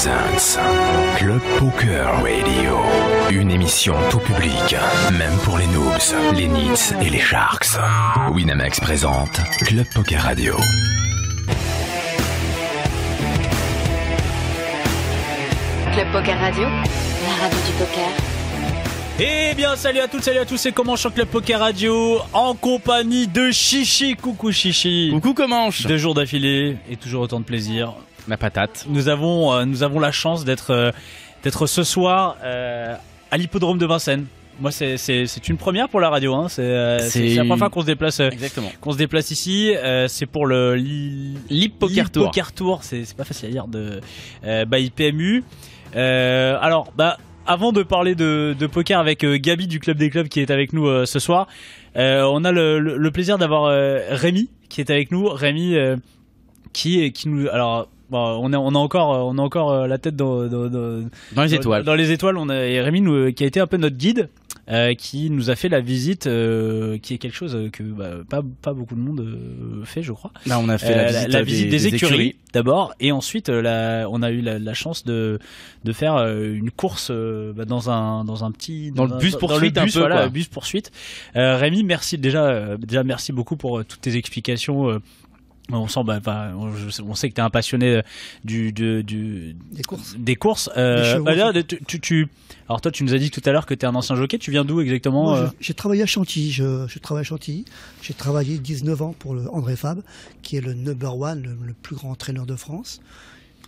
presents Club Poker Radio. Une émission tout public, même pour les noobs, les nits et les sharks. Winamax présente Club Poker Radio. Club Poker Radio, la radio du poker. Eh bien, salut à toutes, salut à tous, c'est Comanche en Club Poker Radio, en compagnie de Chichi. Coucou Chichi. Coucou Comanche. 2 jours d'affilée et toujours autant de plaisir. La patate. Nous avons la chance d'être ce soir à l'hippodrome de Vincennes. Moi, c'est une première pour la radio. Hein. C'est la première fois qu'on se déplace. Exactement. Qu'on se déplace ici. C'est pour le l'Hip Poker Tour. Poker Tour. C'est pas facile à dire de by PMU. Avant de parler de poker avec Gabi du Club des Clubs qui est avec nous ce soir, on a le plaisir d'avoir Rémi qui est avec nous. Rémi qui nous. Alors. Bon, on a encore la tête dans les étoiles. Dans les étoiles, on a Rémi qui a été un peu notre guide, qui nous a fait la visite, qui est quelque chose que pas beaucoup de monde fait, je crois. Là, on a fait la visite des écuries d'abord, et ensuite on a eu la chance de faire une course dans le bus poursuite, bus poursuite. Rémi, merci déjà merci beaucoup pour toutes tes explications. On sent, on sait que tu es un passionné des courses. Alors toi, tu nous as dit tout à l'heure que tu es un ancien jockey. Tu viens d'où exactement? Moi, j'ai travaillé à Chantilly. Je travaille à Chantilly. J'ai travaillé 19 ans pour André Fabre, qui est le number one, le plus grand entraîneur de France,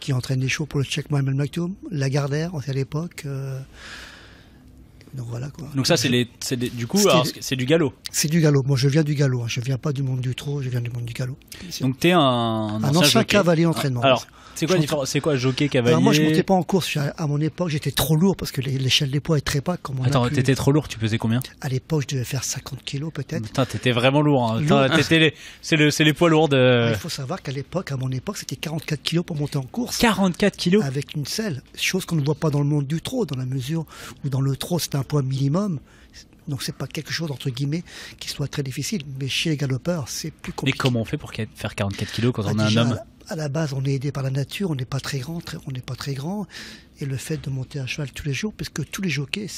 qui entraîne des shows pour le Check Mohamed Maktoum, Lagardère, à l'époque. Donc voilà quoi. Donc ça c'est du galop. C'est du galop. Moi je viens du galop. Je viens pas du monde du trot. Je viens du monde du galop. Donc t'es un ancien cavalier d'entraînement. Alors c'est quoi la différence? C'est quoi jockey cavalier? Alors moi je montais pas en course. À mon époque j'étais trop lourd parce que l'échelle des poids est très pas comme on Attends, t'étais trop lourd. Tu pesais combien? À l'époque je devais faire 50 kilos peut-être. Putain, t'étais vraiment lourd. Hein. C'est les poids lourds de. Il faut savoir qu'à mon époque c'était 44 kilos pour monter en course. 44 kilos avec une selle. Chose qu'on ne voit pas dans le monde du trot, dans la mesure où dans le trot c'est un poids minimum. Donc c'est pas quelque chose entre guillemets qui soit très difficile, mais chez les galopeurs c'est plus compliqué. Et comment on fait pour faire 44 kilos quand on est un homme? À la base, on est aidé par la nature, on n'est pas très grand, et le fait de monter à cheval tous les jours, parce que tous les jockeys,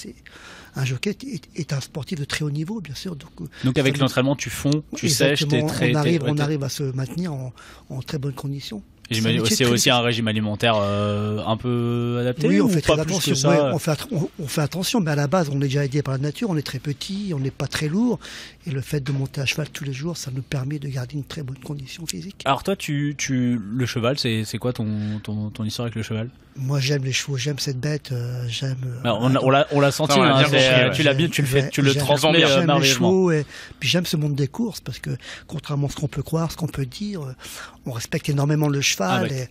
un jockey est un sportif de très haut niveau, bien sûr. Donc avec l'entraînement, tu fonds, tu sèches, on arrive à se maintenir en très bonnes conditions. C'est aussi un régime alimentaire un peu adapté. Oui, on fait très attention. On fait attention, mais à la base, on est déjà aidé par la nature. On est très petit, on n'est pas très lourd, et le fait de monter à cheval tous les jours, ça nous permet de garder une très bonne condition physique. Alors toi, le cheval, c'est quoi ton histoire avec le cheval? Moi, j'aime les chevaux, j'aime cette bête, j'aime. On l'a senti. Tu le transmets J'aime les merveilleusement. chevaux, et puis j'aime ce monde des courses parce que contrairement à ce qu'on peut croire, ce qu'on peut dire, on respecte énormément le cheval.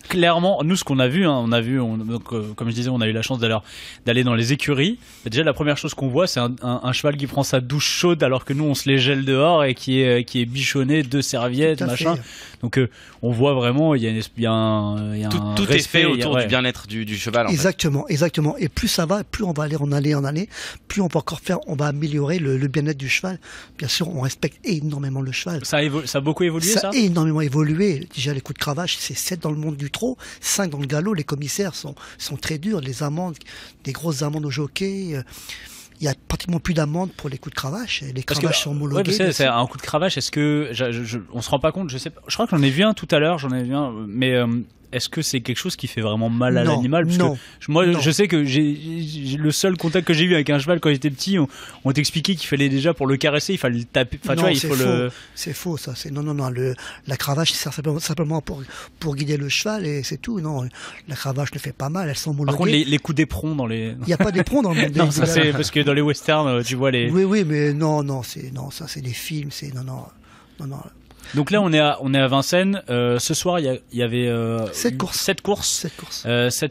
Clairement, nous ce qu'on a vu, comme je disais, on a eu la chance d'aller dans les écuries. Déjà la première chose qu'on voit, c'est un cheval qui prend sa douche chaude alors que nous on se les gèle dehors et qui est bichonné, 2 serviettes, machin. Donc on voit vraiment il y a un tout respect, est fait autour du bien-être du cheval. Exactement. Et plus ça va, plus on va aller en année, plus on va encore on va améliorer le bien-être du cheval. Bien sûr, on respecte énormément le cheval. Ça a beaucoup évolué, ça. Ça a énormément évolué. Déjà les coups de cravache, c'est 7 dans le monde du trot, 5 dans le galop. Les commissaires sont très durs. Les amendes, des grosses amendes aux jockeys. Il y a pratiquement plus d'amendes pour les coups de cravache. Les cravaches sont homologués. C'est un coup de cravache. Est-ce que on se rend pas compte? Je sais pas. Je crois que j'en ai vu un tout à l'heure. Mais est-ce que c'est quelque chose qui fait vraiment mal à l'animal? Non. Je sais que j'ai le seul contact que j'ai eu avec un cheval quand j'étais petit, on t'expliquait qu'il fallait déjà pour le caresser, il fallait le taper. Enfin, c'est faux ça. La cravache sert simplement pour guider le cheval et c'est tout. Non, la cravache ne fait pas mal. Elles sont homologuées. Par contre, les coups d'éperon dans les. Il n'y a pas d'éperon dans le monde. Non, ça c'est parce que dans les westerns, tu vois les. Oui, mais ça c'est des films. Non. Donc là, on est à Vincennes. Ce soir, il y avait 7 courses. 7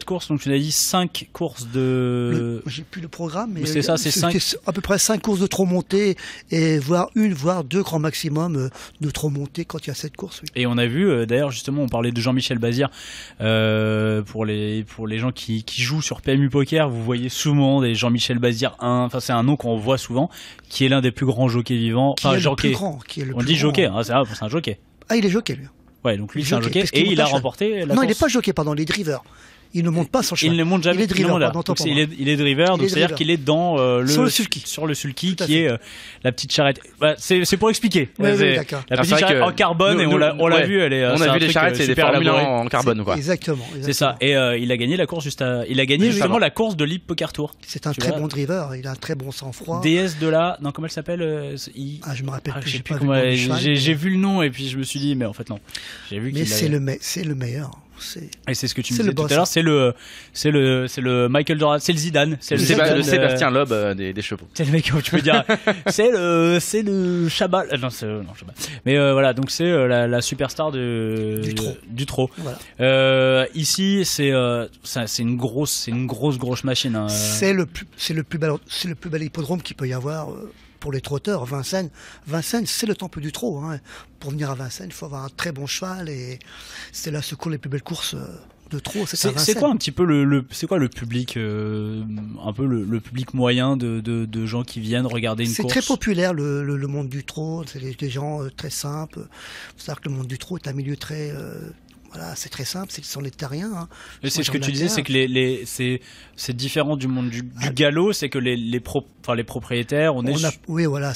courses. Donc tu as dit 5 courses de. J'ai plus le programme, mais c'est ça, c'est 5. À peu près 5 courses de trot monté et voire 2 grands maximum de trot monté quand il y a 7 courses. Oui. Et on a vu, d'ailleurs, justement, on parlait de Jean-Michel Bazir. Pour les gens qui jouent sur PMU Poker, vous voyez souvent des Jean-Michel Bazir 1. Enfin, c'est un nom qu'on voit souvent, qui est l'un des plus grands jockeys vivants. Qui est le plus grand. On dit jockey, hein, c'est un jockey. Ah, il est jockey, lui. Ouais, donc lui, c'est un jockey. Et il a remporté la course. Non, il n'est pas jockey, pardon, il est driver. Il ne monte pas sur le cheval. Il ne monte jamais. Il est driver. Non, là. Pardon, Donc, pour il moi. est driver, donc c'est-à-dire qu'il est dans sur le sulky. Sur le sulky, Tout à qui fait. est la petite charrette. Bah, c'est pour expliquer. Oui, C'est d'accord. La Alors, petite c'est vrai charrette que en carbone, et on l'a vu, elle est. On c'est a un vu les truc, charrettes, c'est des super Formule 1 élaboré. en carbone, quoi. Exactement. C'est ça. Et il a gagné la course juste il a gagné Juste justement avant. la course de l'Hip Poker Tour. C'est un Tu très vois. bon driver. Il a un très bon sang-froid. DS de la. Non, comment elle s'appelle Je me rappelle plus. je sais j'ai plus pas comment. vu le nom du cheval, J'ai mais- vu le nom et puis je me suis dit, mais en fait non. J'ai vu Mais qu'il c'est avait- le meilleur. Et c'est ce que tu me c'est disais le tout boss. à l'heure. C'est le Michael Jordan. C'est le Zidane. C'est Le Zidane, Sébastien Loeb des chevaux. C'est le mec, tu peux dire. c'est le Chabal. Non, non, Chabal. Mais voilà, donc c'est la superstar du trot. Voilà. Ici, c'est une grosse machine. Hein. C'est le plus bel hippodrome qu'il peut y avoir pour les trotteurs. Vincennes, c'est le temple du trot. Hein. Pour venir à Vincennes, il faut avoir un très bon cheval et c'est là se courent les plus belles courses de trot. C'est quoi un petit peu c'est quoi le public, un peu le public moyen de gens qui viennent regarder une course? C'est très populaire le monde du trot. C'est des gens très simples. Faut savoir que le monde du trot est un milieu très voilà, c'est très simple, ce sont les terriens. Hein. Et c'est ce que tu disais, c'est que c'est différent du monde du galop, c'est que les propriétaires, oui, voilà,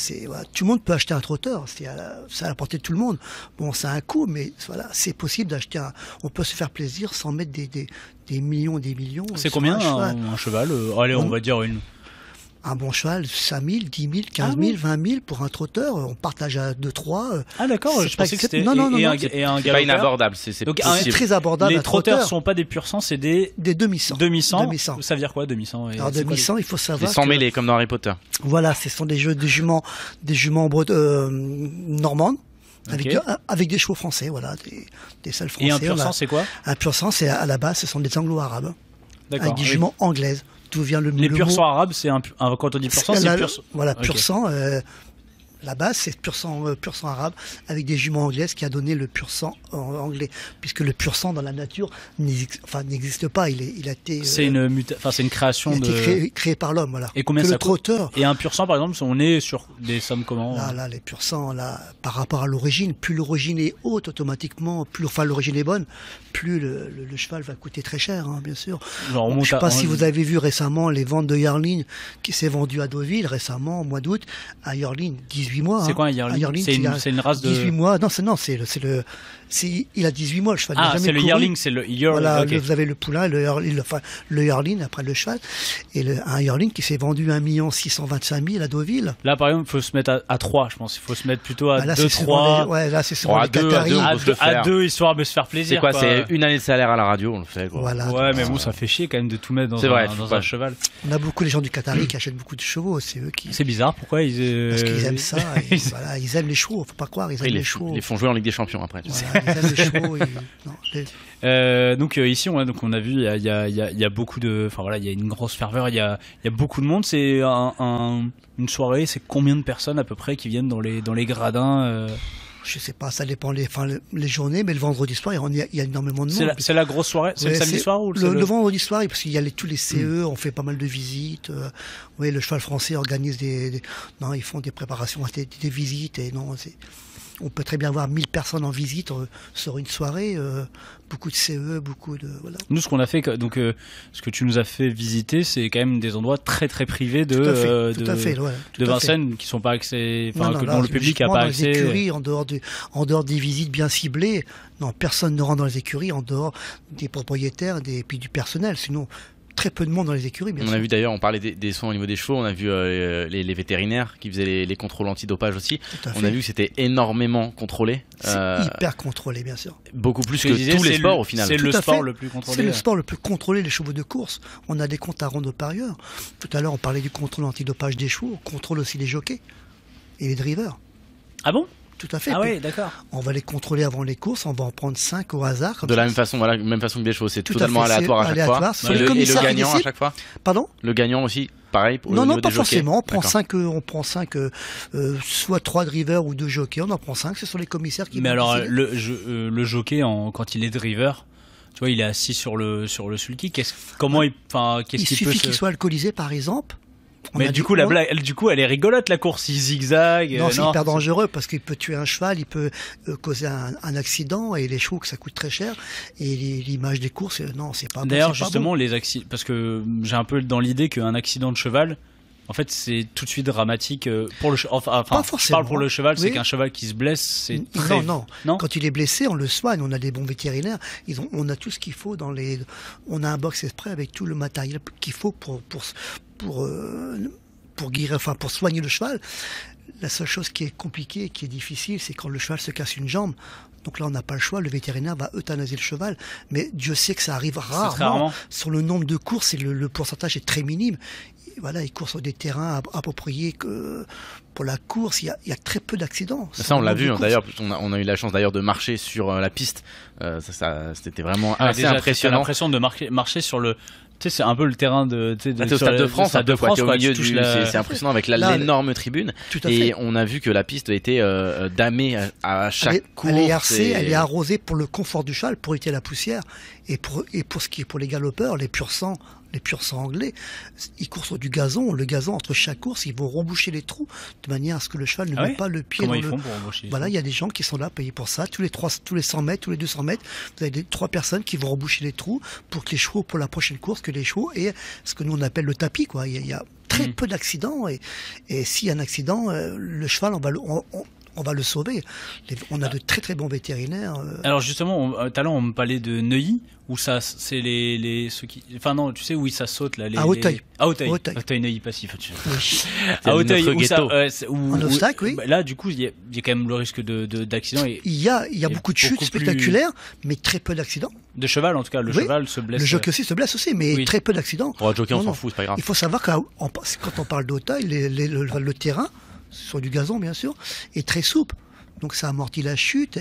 tout le monde peut acheter un trotteur, c'est à la portée de tout le monde. Bon, ça a un coût, mais voilà, c'est possible d'acheter on peut se faire plaisir sans mettre des millions et des millions. C'est combien un cheval Allez, on va dire un bon cheval, 5 000, 10 000, 15 000, 20 000 pour un trotteur, on partage à 2-3. Ah d'accord, je pensais que c'était non, et un c'est pas inabordable, c'est donc c'est très abordable. Les trotteurs sont pas des pur sang, c'est des demi-sang. Ça veut dire quoi demi-sang? Alors demi-sang, il faut savoir. Des 100 mêlés comme dans Harry Potter. Voilà, ce sont des juments normandes. Okay. Avec des chevaux français, voilà, des seuls français. Et un pur sang, c'est quoi? Un pur sang, c'est à la base, ce sont des anglo-arabes. D'accord. Avec des juments anglaises. D'où vient les pur sang arabes, c'est quand on dit pur sang, c'est pur sang. Voilà, pur sang. La base, c'est pur sang arabe avec des juments anglaises qui a donné le pur sang anglais, puisque le pur sang dans la nature n'existe pas. Il a été. C'est une création créé par l'homme, voilà. Et combien ça coûte? Trotteur. Et un pur sang, par exemple, on est sur des sommes comment? Là, les pur sang, là, par rapport à l'origine, plus l'origine est haute automatiquement, l'origine est bonne, plus le cheval va coûter très cher, hein, bien sûr. Genre, je sais pas si vous avez vu récemment les ventes de Yearling qui s'est vendu à Deauville récemment au mois d'août. Un Yearling 18 mois. C'est quoi un Yearling? C'est une race de 18 mois. Il a 18 mois le cheval. Ah, c'est le Yearling, c'est le Yearling. Voilà, okay. vous avez le poulain, le Yearling après le cheval, et un Yearling qui s'est vendu 1 625 000 à Deauville. Là, par exemple, il faut se mettre à 3, je pense. Il faut se mettre plutôt à 2, 3. Ouais, là, c'est souvent à 2, histoire de se faire plaisir. C'est quoi? C'est une année de salaire à la radio, on le fait, quoi. Voilà, ouais, mais bon, ça fait chier quand même de tout mettre dans un cheval. On a beaucoup les gens du Qatari qui achètent beaucoup de chevaux, c'est eux qui. C'est bizarre, pourquoi parce qu'ils aiment ça, voilà, ils aiment les chevaux, faut pas croire, ils aiment les chevaux. Ils les font jouer en Ligue des Champions après. Voilà, ils aiment les chevaux. Donc ici on a vu il y a beaucoup de, enfin voilà, il y a une grosse ferveur, il y a beaucoup de monde. C'est une soirée, c'est combien de personnes à peu près qui viennent dans les gradins? Je sais pas, ça dépend les journées, mais le vendredi soir il y a énormément de monde. C'est la grosse soirée, c'est le samedi soir ou le vendredi soir, parce qu'il y a tous les CE, on fait pas mal de visites. Oui, le cheval français organise ils font des préparations, des visites et on peut très bien voir 1000 personnes en visite sur une soirée, beaucoup de CE, beaucoup de voilà. Nous, ce qu'on a fait, donc ce que tu nous as fait visiter, c'est quand même des endroits très très privés de Vincennes qui sont pas accès, dont le public n'a pas accès. Dans les écuries, en dehors des visites bien ciblées, non, personne ne rentre dans les écuries en dehors des propriétaires et puis du personnel, sinon. Très peu de monde dans les écuries, bien sûr. On a vu d'ailleurs, on parlait des soins au niveau des chevaux, on a vu les vétérinaires qui faisaient les contrôles antidopage aussi. On a vu que c'était énormément contrôlé. C'est hyper contrôlé, bien sûr. Beaucoup plus que tous les sports au final. C'est le sport le plus contrôlé. C'est le sport le plus contrôlé, les chevaux de course. On a des comptes à rendre par ailleurs. Tout à l'heure, on parlait du contrôle antidopage des chevaux, on contrôle aussi les jockeys et les drivers. Ah bon? Tout à fait. Ah oui, d'accord. On va les contrôler avant les courses, on va en prendre 5 au hasard. De la même façon, voilà, même façon que des chevaux, c'est totalement aléatoire à chaque fois. Et le gagnant à chaque fois. Pardon? Le gagnant aussi, pareil. Non, pas forcément. On prend 5, soit 3 drivers ou 2 jockeys. On en prend 5. Ce sont les commissaires qui. Mais alors, le jockey, quand il est driver, tu vois, il est assis sur le sulky. Qu'est-ce qu'il suffit qu'il soit alcoolisé, par exemple. Mais du coup, elle est rigolote la course, il zigzag. Non, c'est hyper dangereux parce qu'il peut tuer un cheval, il peut causer un accident et les chevaux que ça coûte très cher. Et l'image des courses, non, c'est pas bon. D'ailleurs, justement, les accidents, parce que j'ai un peu dans l'idée qu'un accident de cheval, en fait, c'est tout de suite dramatique pour le cheval. Enfin, pas forcément. Je parle pour le cheval, c'est qu'un cheval qui se blesse, c'est très... Non. Quand il est blessé, on le soigne. On a des bons vétérinaires. On a tout ce qu'il faut on a un box exprès avec tout le matériel qu'il faut pour guérir, enfin pour soigner le cheval. La seule chose qui est compliquée, qui est difficile, c'est quand le cheval se casse une jambe. Donc là, on n'a pas le choix. Le vétérinaire va euthanasier le cheval. Mais Dieu sait que ça arrive rarement. Sur le nombre de courses, le pourcentage est très minime. Voilà, ils courent sur des terrains appropriés que pour la course. Il y a très peu d'accidents. Ça, on l'a vu. D'ailleurs, on a eu la chance d'ailleurs de marcher sur la piste. C'était vraiment assez impressionnant. J'ai l'impression de marcher sur le... Tu sais, c'est un peu le terrain de... au Stade de France, c'est impressionnant avec l'énorme tribune. Et on a vu que la piste était damée à chaque course. Elle est arrosée pour le confort du cheval, pour éviter la poussière. Et pour les galopeurs, les pur sang anglais, ils courent sur du gazon. Le gazon, entre chaque course, ils vont reboucher les trous de manière à ce que le cheval ne mette pas le pied. Comment ils font pour reboucher? Voilà, il y a des gens qui sont là payés pour ça. Tous les 100 mètres, tous les 200 mètres, vous avez 3 personnes qui vont reboucher les trous pour que les chevaux, pour la prochaine course, que les chevaux aient ce que nous on appelle le tapis, quoi. Il y a très peu d'accidents et s'il y a un accident, le cheval, on va le sauver. On a de très très bons vétérinaires. Alors justement, tout à l'heure on me parlait de Neuilly, où ça, c'est ceux qui... Enfin non, tu sais où ça saute là. À Hauteuil. Auteuil-Neuilly passif. Oui. À Hauteuil, en obstacle, oui. Là, du coup, il y a quand même le risque d'accident. Il y a beaucoup de chutes spectaculaires, mais très peu d'accidents. De cheval, en tout cas, le cheval se blesse. Le jockey aussi se blesse aussi, mais très peu d'accidents. Pour le jockey, on s'en fout, c'est pas grave. Il faut savoir que quand on parle d'Hauteuil, le terrain, sur du gazon bien sûr, est très souple. Donc ça amortit la chute.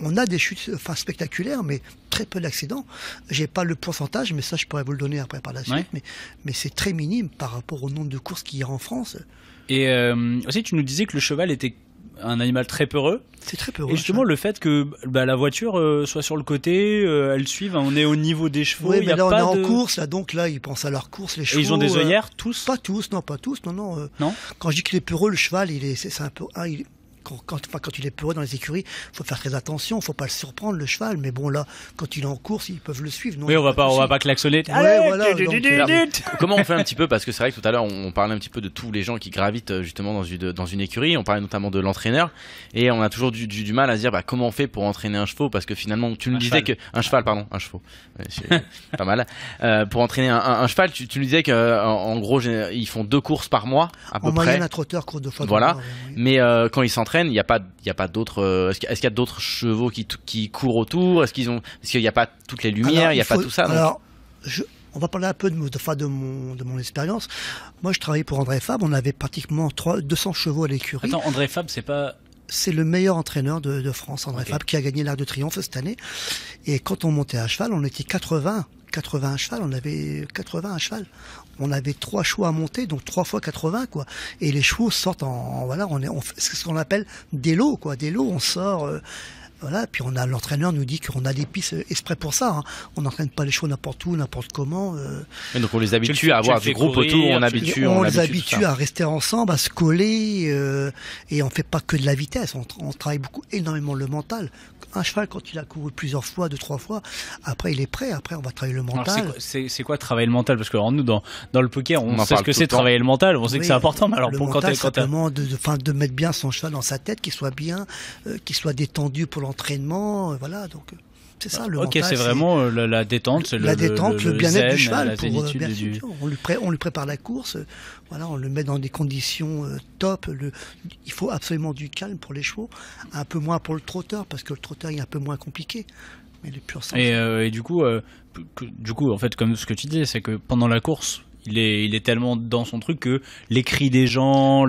On a des chutes spectaculaires, mais très peu d'accidents. J'ai pas le pourcentage, mais ça je pourrais vous le donner après par la suite. Mais c'est très minime par rapport au nombre de courses qu'il y a en France. Et aussi tu nous disais que le cheval était un animal très peureux. C'est très peureux. Et justement le fait que la voiture soit sur le côté, elle suive, on est au niveau des chevaux. Oui, mais là on est en course, donc là ils pensent à leur course, les chevaux. Et ils ont des œillères tous? Pas tous. Non. Quand je dis qu'il est peureux, le cheval, c'est un peu... Quand il est peureux dans les écuries, il faut faire très attention, il ne faut pas le surprendre le cheval, mais bon là, quand il est en course, ils peuvent le suivre. Oui, on va pas klaxonner. Comment on fait un petit peu, parce que c'est vrai que tout à l'heure on parlait un petit peu de tous les gens qui gravitent justement dans une écurie, on parlait notamment de l'entraîneur, et on a toujours du mal à se dire comment on fait pour entraîner un cheval, parce que finalement tu nous disais que un cheval, pas mal. Pour entraîner un cheval, tu nous disais qu'en gros ils font 2 courses par mois à peu près. En moyenne, un trotteur court 2 fois. Voilà. Mais quand ils s'entraînent, il y a pas d'autres. Est-ce qu'il y a d'autres chevaux qui courent autour? Est-ce qu'il n'y a pas toutes les lumières? Il n'y a pas tout ça. Alors, on va parler un peu de mon expérience. Moi, je travaillais pour André Fabre. On avait pratiquement 200 chevaux à l'écurie. Attends, André Fabre, c'est pas... C'est le meilleur entraîneur de France, André Fabre, qui a gagné l'Arc de Triomphe cette année. Et quand on montait à cheval, on était 80 à cheval. On avait 80 à cheval. On avait 3 chevaux à monter, donc 3 fois 80, quoi. Et les chevaux sortent c'est ce qu'on appelle des lots, quoi. Des lots, on sort, voilà. Puis l'entraîneur nous dit qu'on a des pistes exprès pour ça, hein. On n'entraîne pas les chevaux n'importe où, n'importe comment. Donc on les habitue à avoir des groupes autour, on les habitue à rester ensemble, à se coller, et on fait pas que de la vitesse. On travaille énormément le mental. Un cheval, quand il a couru plusieurs fois, 2-3 fois, après il est prêt, après on va travailler le mental. C'est quoi travailler le mental? Parce que alors, nous, dans le poker, on sait ce que c'est travailler le mental, on sait que c'est important, mais alors le mental, simplement de mettre bien son cheval dans sa tête, qu'il soit bien, qu'il soit détendu pour l'entraînement, voilà, donc... C'est ça le mental. Ok, c'est vraiment la détente, c'est la détente, le bien-être du cheval. On lui prépare la course, voilà, on le met dans des conditions top. Il faut absolument du calme pour les chevaux, un peu moins pour le trotteur, parce que le trotteur est un peu moins compliqué. Mais le pur sang. Et du coup, en fait, comme ce que tu disais, c'est que pendant la course, il est tellement dans son truc que les cris des gens,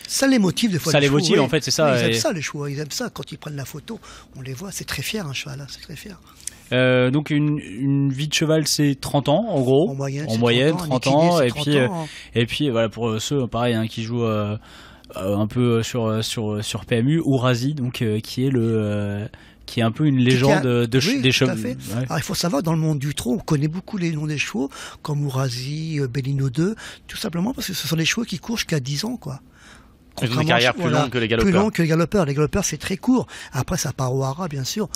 ça les motive des fois. Ça les motive, oui. En fait, c'est ça. Ils aiment ça, les chevaux. Ils aiment ça. Quand ils prennent la photo, on les voit. C'est très fier, un cheval. Hein, c'est très fier. Donc une vie de cheval, c'est 30 ans en gros. En moyenne 30 ans. Et puis voilà, pour ceux pareil qui jouent un peu sur PMU, Ourasi, donc qui est qui est un peu une légende Oui, des tout chevaux. à fait. Ouais. Alors, il faut savoir, dans le monde du trot, on connaît beaucoup les noms des chevaux, comme Ourasi, Bellino 2, tout simplement parce que ce sont des chevaux qui courent jusqu'à 10 ans, quoi. Ils ont une carrière plus longue que les galopeurs. Plus longue que les galopeurs. Les galopeurs, c'est très court. Après, ça part au haras, bien sûr.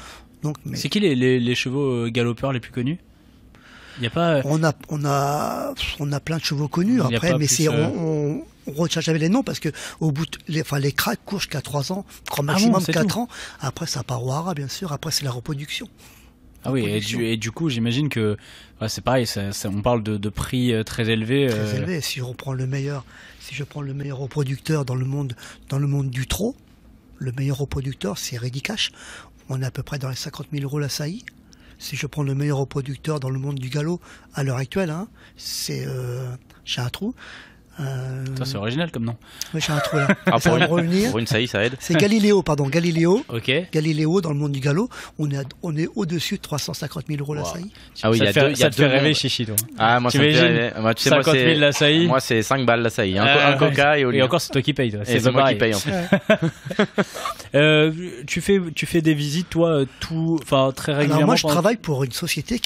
Donc, mais C'est qui les chevaux galopeurs les plus connus? Il y a pas. on a plein de chevaux connus Il y a après, pas mais plus, c'est on retient jamais les noms parce que au bout les cracks courent jusqu'à 3 ans, grand maximum c'est 4 tout. ans. Après, ça part au haras, bien sûr. Après, c'est la reproduction. Ah oui, production. et du coup, j'imagine que c'est pareil. On parle de prix très élevés. Très élevé. Si je prends le meilleur reproducteur dans le monde du trot, le meilleur reproducteur, c'est Ready Cash. On est à peu près dans les 50 000 € la saillie. Si je prends le meilleur reproducteur dans le monde du galop à l'heure actuelle, hein, c'est j'ai un trou. Ça, c'est original comme nom. Ouais, j'ai un trou là. Ah, Ça va me revenir. pour une saillie, ça aide. C'est Galiléo. Ok. Galiléo dans le monde du galop, on est au-dessus de 350 000 € la Wow. saillie. Ah oui, ça il y a te fait, deux- il y a ça te fait deux rêver, mondes. Chichi, toi. Ah, moi, ça me fait T'imagines rêver. Moi, tu sais, moi, 50 000 la saillie. Moi, c'est 5 balles la saillie. Un Ah, coca et au Et lieu. encore, c'est toi qui payes, toi. Et c'est pas moi qui pareil. paye en plus. Tu fais des visites, toi, très régulièrement. Alors moi, je pendant- travaille pour une société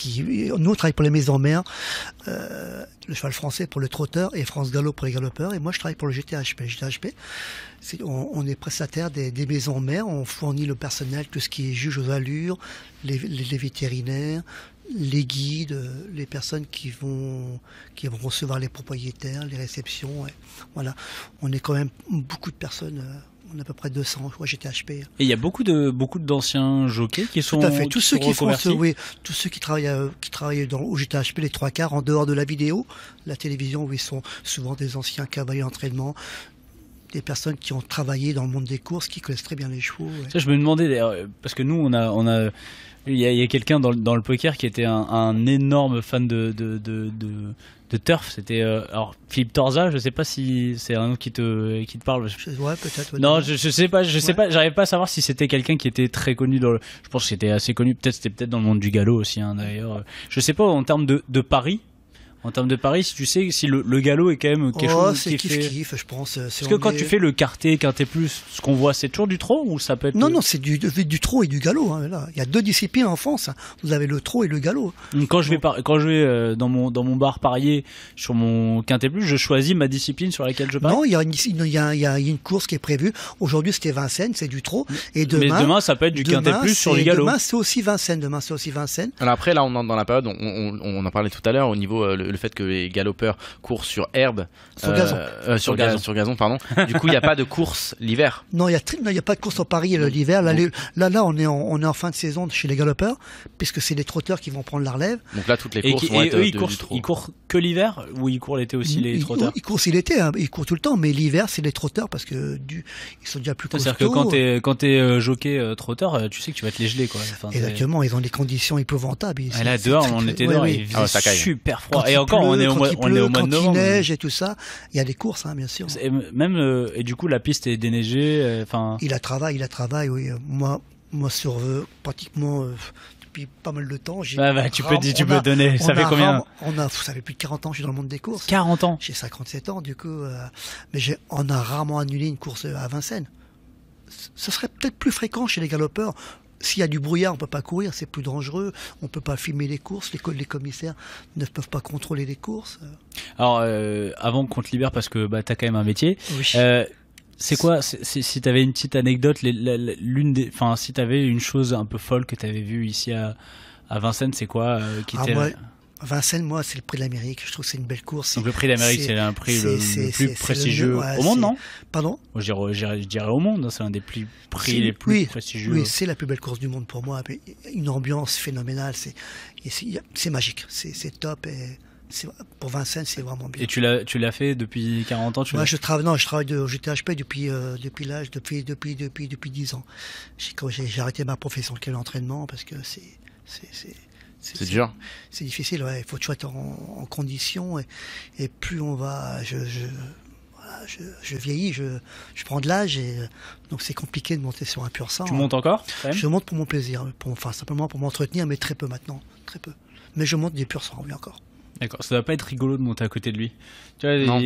nous on travaille pour les maisons mères, le cheval français pour le trotteur et France Galop pour les galopeurs. Et moi, je travaille pour le GTHP. On est prestataire des maisons mères. On fournit le personnel, tout ce qui est juge aux allures, les vétérinaires, les guides, les personnes qui vont recevoir les propriétaires, les réceptions. Et voilà, on est quand même beaucoup de personnes. On est à peu près 200, GTHP. Et il y a beaucoup d'anciens jockeys qui sont. Tout à fait. Tous qui ceux sont qui font reconvertis. tous ceux qui travaillent au GTHP, les 3/4, en dehors de la vidéo, la télévision, où ils sont souvent des anciens cavaliers d'entraînement, des personnes qui ont travaillé dans le monde des courses, qui connaissent très bien les chevaux. Ouais. Ça, je me demandais d'ailleurs, parce que nous, il y a quelqu'un dans le poker qui était un énorme fan de turf. C'était alors Philippe Torza. Je sais pas si c'est un nom qui te parle. Ouais, peut-être. Ouais, Non, je sais pas, Ouais. j'arrive pas à savoir si c'était quelqu'un qui était très connu je pense que c'était assez connu, c'était dans le monde du galop aussi, hein, d'ailleurs. Je sais pas, en termes de paris, si tu sais si le galop est quand même quelque chose c'est qui kiff fait... kiff, je pense. Parce que quand tu fais le quarté, quinté plus, ce qu'on voit, c'est toujours du trot ou ça peut être... Non, c'est du trot et du galop. Hein, là. Il y a 2 disciplines en France. Hein. Vous avez le trot et le galop. Quand je vais dans mon bar parier sur mon quinté plus, je choisis ma discipline sur laquelle je parie. Non, il y a une course qui est prévue. Aujourd'hui, c'était Vincennes, c'est du trot. Et demain ça peut être du quinté plus sur les galops. Demain, c'est aussi Vincennes. Alors après, là, on entre dans la période, on en parlait tout à l'heure, au niveau le fait que les galopeurs courent sur herbe, Sur gazon. sur gazon, pardon. Du coup, il n'y a pas de course l'hiver. Non, il y a pas de course au Paris l'hiver. Là, on est en fin de saison chez les galopeurs, puisque c'est les trotteurs qui vont prendre la relève. Donc là, toutes les Et, courses qui- vont et être eux, du trot. ils courent que l'hiver ou ils courent l'été aussi, les trotteurs? Ils courent aussi l'été, hein. Ils courent tout le temps, mais l'hiver, c'est les trotteurs parce que ils sont déjà plus costauds. C'est-à-dire que quand t'es jockey trotteur, tu sais que tu vas te les geler, quoi. Enfin, Exactement, ils ont des conditions épouvantables. Et là, dehors, on était dehors, il faisait ça caille. super froid. Quand Et il encore, pleut, on est au mois de quand il novembre. neige et tout ça, il y a des courses, hein, bien sûr. Et du coup, la piste est déneigée. Enfin, Il a travail, oui. Moi, sur pratiquement depuis pas mal de temps, j'ai. tu peux donner. Ça fait combien? Ça fait plus de 40 ans que je suis dans le monde des courses. 40 ans. J'ai 57 ans, du coup, mais on a rarement annulé une course à Vincennes. Ce serait peut-être plus fréquent chez les galopeurs. S'il y a du brouillard, on peut pas courir, c'est plus dangereux. On peut pas filmer les courses. Les commissaires ne peuvent pas contrôler les courses. Alors, avant qu'on te libère, parce que t'as quand même un métier. Oui. C'est quoi, si t'avais une petite anecdote, si t'avais une chose un peu folle que t'avais vue ici à Vincennes, c'est quoi Vincennes, moi, c'est le prix de l'Amérique. Je trouve que c'est une belle course. Donc le prix d'Amérique, c'est un prix le plus prestigieux au monde, non? Pardon? Moi, je dirais au monde, hein, c'est un des prix les plus prestigieux. Oui, c'est la plus belle course du monde pour moi. Une ambiance phénoménale, c'est magique, c'est top. Et pour Vincennes, c'est vraiment bien. Et tu l'as fait depuis 40 ans? Moi, je travaille au GTHP depuis 10 ans. J'ai arrêté ma profession de l'entraînement parce que c'est dur. C'est difficile, ouais. Il faut toujours être en condition et plus on va, je vieillis, je prends de l'âge et donc c'est compliqué de monter sur un pur sang. Tu montes encore quand même? Je monte pour mon plaisir, simplement pour m'entretenir, mais très peu maintenant, très peu. Mais je monte des pur sang, oui encore. D'accord, ça doit pas être rigolo de monter à côté de lui. Tu vois, Non.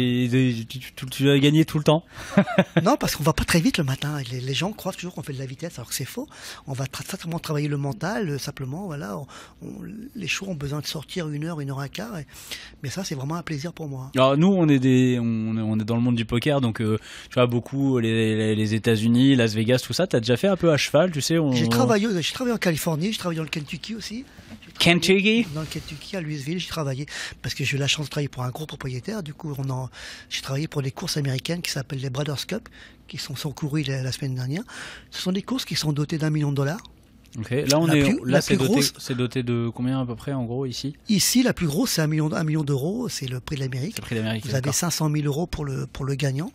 tu vas gagner tout le temps. Non, parce qu'on va pas très vite le matin. Les gens croient toujours qu'on fait de la vitesse, alors que c'est faux. On va certainement travailler le mental, simplement. Voilà, les chevaux ont besoin de sortir 1 heure, 1 heure et quart. Mais ça, c'est vraiment un plaisir pour moi. Alors nous, on est dans le monde du poker, donc tu vois beaucoup les États-Unis, Las Vegas, tout ça. T'as déjà fait un peu à cheval, tu sais. J'ai travaillé en Californie, j'ai travaillé dans le Kentucky aussi. Kentucky. Dans le Kentucky, à Louisville, j'ai travaillé parce que j'ai eu la chance de travailler pour un gros propriétaire. Du coup, j'ai travaillé pour des courses américaines qui s'appellent les Breeders' Cup, qui sont courues la semaine dernière. Ce sont des courses qui sont dotées $1 million. Ok. Là, c'est doté de combien à peu près en gros ici? Ici, la plus grosse, c'est 1 million d'euros. C'est le prix de l'Amérique. C'est le prix d'Amérique. Vous avez 500 000 euros pour le gagnant.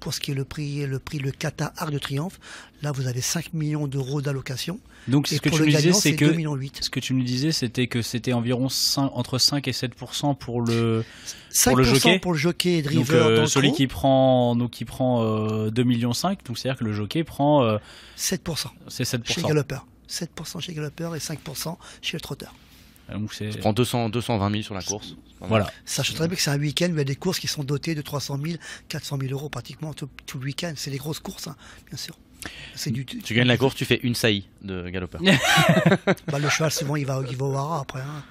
Pour ce qui est le prix le Kata Arc de Triomphe, là vous avez 5 millions d'euros d'allocation. Donc et ce que pour tu le me disais, gagnant, c'est que 2,8 millions. ce que tu me disais, c'était que c'était environ entre 5 et 7% pour le 5% jockey. Pour le jockey et Donc driver dans le celui trot, qui prend 2,5 millions, donc c'est-à-dire que le jockey prend 7% c'est 7%. chez Galloper. 7% chez Galloper et 5% chez le trotteur. Donc c'est Tu prends 220 000 sur la course. voilà. Sachant très bien que c'est un week-end où il y a des courses qui sont dotées de 300 000, 400 000 euros pratiquement tout le week-end. C'est des grosses courses, hein, bien sûr. Tu gagnes la course, tu fais une saillie de galopeur. Le cheval, souvent, il va au hara après. Hein.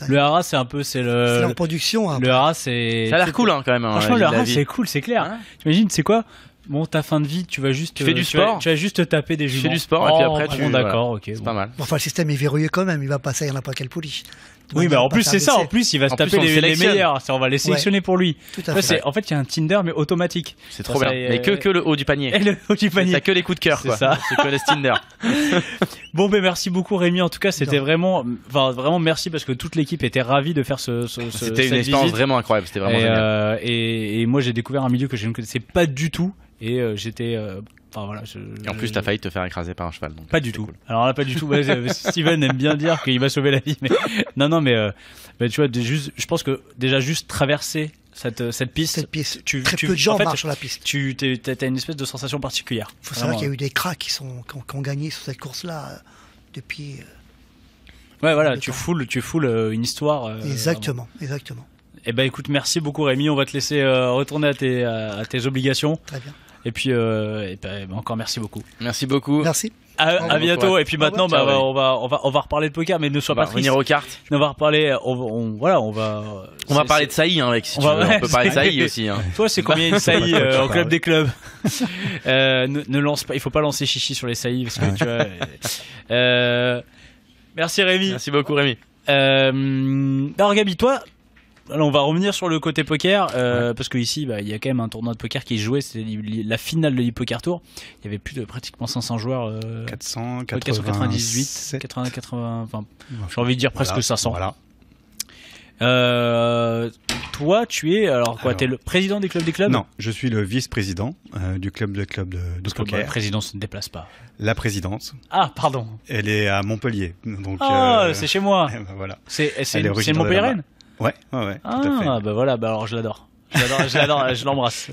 Le hara, c'est leur production. Hein, le hara, c'est. Ça a l'air cool hein, quand même. Hein, Franchement, le la hara, vie. c'est cool, c'est clair. Hein. T'imagines, c'est quoi? Bon, ta fin de vie, tu vas juste. Tu fais du sport. Tu vas juste te taper des juments. Tu fais du sport et puis après bon, d'accord, voilà. ok. C'est bon. pas mal. Enfin, le système est verrouillé quand même. Il va passer à n'importe quelle pouliche. Oui, en plus, c'est ça. En plus, il va se En plus, taper on le les sélectionne. meilleurs. On va les sélectionner pour lui. Tout à fait. En fait, il y a un Tinder, mais automatique. C'est trop bien. Mais que le haut du panier. Et le haut du panier. T'as que les coups de cœur, C'est quoi. ça. Ceux qui connaissent Tinder. Bon, merci beaucoup, Rémi. En tout cas, c'était vraiment merci parce que toute l'équipe était ravie de faire C'était une cette expérience visite. vraiment incroyable. C'était vraiment génial. Et moi, j'ai découvert un milieu que je ne connaissais pas du tout. Et j'étais. Voilà, Et en plus, t'as failli te faire écraser par un cheval. Donc pas du c'est tout. cool. Alors là, pas du tout. Steven aime bien dire qu'il va sauver la vie, mais non, mais tu vois, je pense que déjà juste traverser cette piste, très peu de gens en fait, marchent sur la piste. T'as une espèce de sensation particulière. Il faut savoir qu'il y a eu des cracks qui ont gagné sur cette course-là depuis. Ouais, voilà, tu foules une histoire. Exactement. Eh ben, écoute, merci beaucoup, Rémi. On va te laisser retourner à tes obligations. Très bien. Et puis, encore merci beaucoup. Merci beaucoup. Merci. À bientôt. Ouais. Et puis maintenant, Ciao, on va reparler de poker, mais ne sois On va pas triste. revenir aux cartes. On va reparler. On va parler de saillie, hein, mec. Si On tu va- veux. On peut ouais, parler de c'est- saillie aussi. Hein. Toi, c'est combien une saillie au parles. club des clubs? Ne lance pas. Il faut pas lancer chichi sur les saillies parce que tu vois. Merci Rémi. Merci beaucoup, Rémi. Alors Gabi, toi. Alors on va revenir sur le côté poker parce que ici il y a quand même un tournoi de poker qui est joué, c'est la finale de l'E-Poker Tour. Il y avait plus de pratiquement 500 joueurs 498 80 enfin j'ai envie de dire presque 500. Voilà. Toi tu es t'es le président des clubs? Non, je suis le vice-président du club de parce que poker. la présidence ne déplace pas. La présidence, Ah pardon. elle est à Montpellier. Donc, C'est chez moi. voilà. C'est Elle est originaire de Montpellieraine. Ouais, tout à fait. Ah bah voilà, alors je l'adore. Je l'embrasse.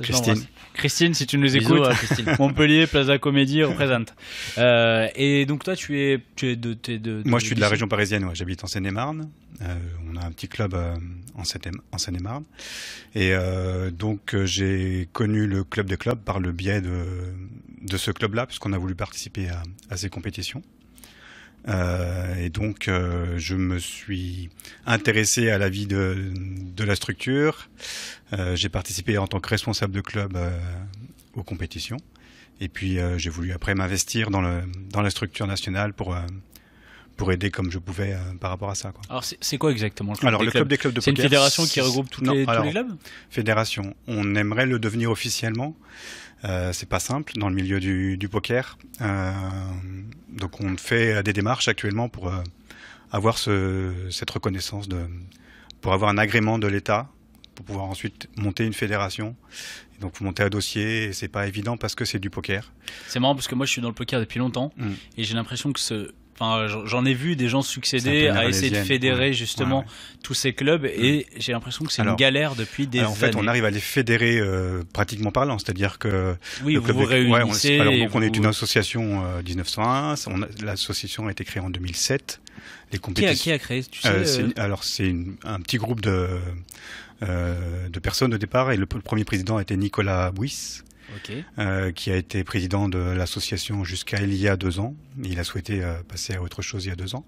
Christine, si tu nous écoutes. Bisous, Christine. Montpellier, Plaza Comédie, représente. Et donc toi, tu es de Moi, je suis de la région parisienne. Ouais. J'habite en Seine-et-Marne. On a un petit club en Seine-et-Marne. Et donc, j'ai connu le club des clubs par le biais de ce club-là, puisqu'on a voulu participer à ces compétitions. Et donc, je me suis intéressé à la vie de la structure. J'ai participé en tant que responsable de club aux compétitions. Et puis, j'ai voulu après m'investir dans la structure nationale pour aider comme je pouvais par rapport à ça. Quoi. Alors c'est quoi exactement le club Alors, des le clubs club des clubs de C'est une poker, fédération qui regroupe tous les clubs? Fédération. On aimerait le devenir officiellement. C'est pas simple dans le milieu du poker. Donc on fait des démarches actuellement pour avoir cette reconnaissance, pour avoir un agrément de l'État, pour pouvoir ensuite monter une fédération. Et donc vous montez un dossier et c'est pas évident parce que c'est du poker. C'est marrant parce que moi je suis dans le poker depuis longtemps et j'ai l'impression que enfin, j'en ai vu des gens succéder à essayer de fédérer justement tous ces clubs et j'ai l'impression que c'est une galère depuis des années. En fait, on arrive à les fédérer pratiquement parlant, c'est-à-dire que le club vous réunissez. On est une association 1901. L'association a été créée en 2007. Les compétitions. Qui a créé, tu sais Alors c'est un petit groupe de personnes au départ et le premier président était Nicolas Bouis. Qui a été président de l'association jusqu'à il y a 2 ans. Il a souhaité passer à autre chose il y a 2 ans.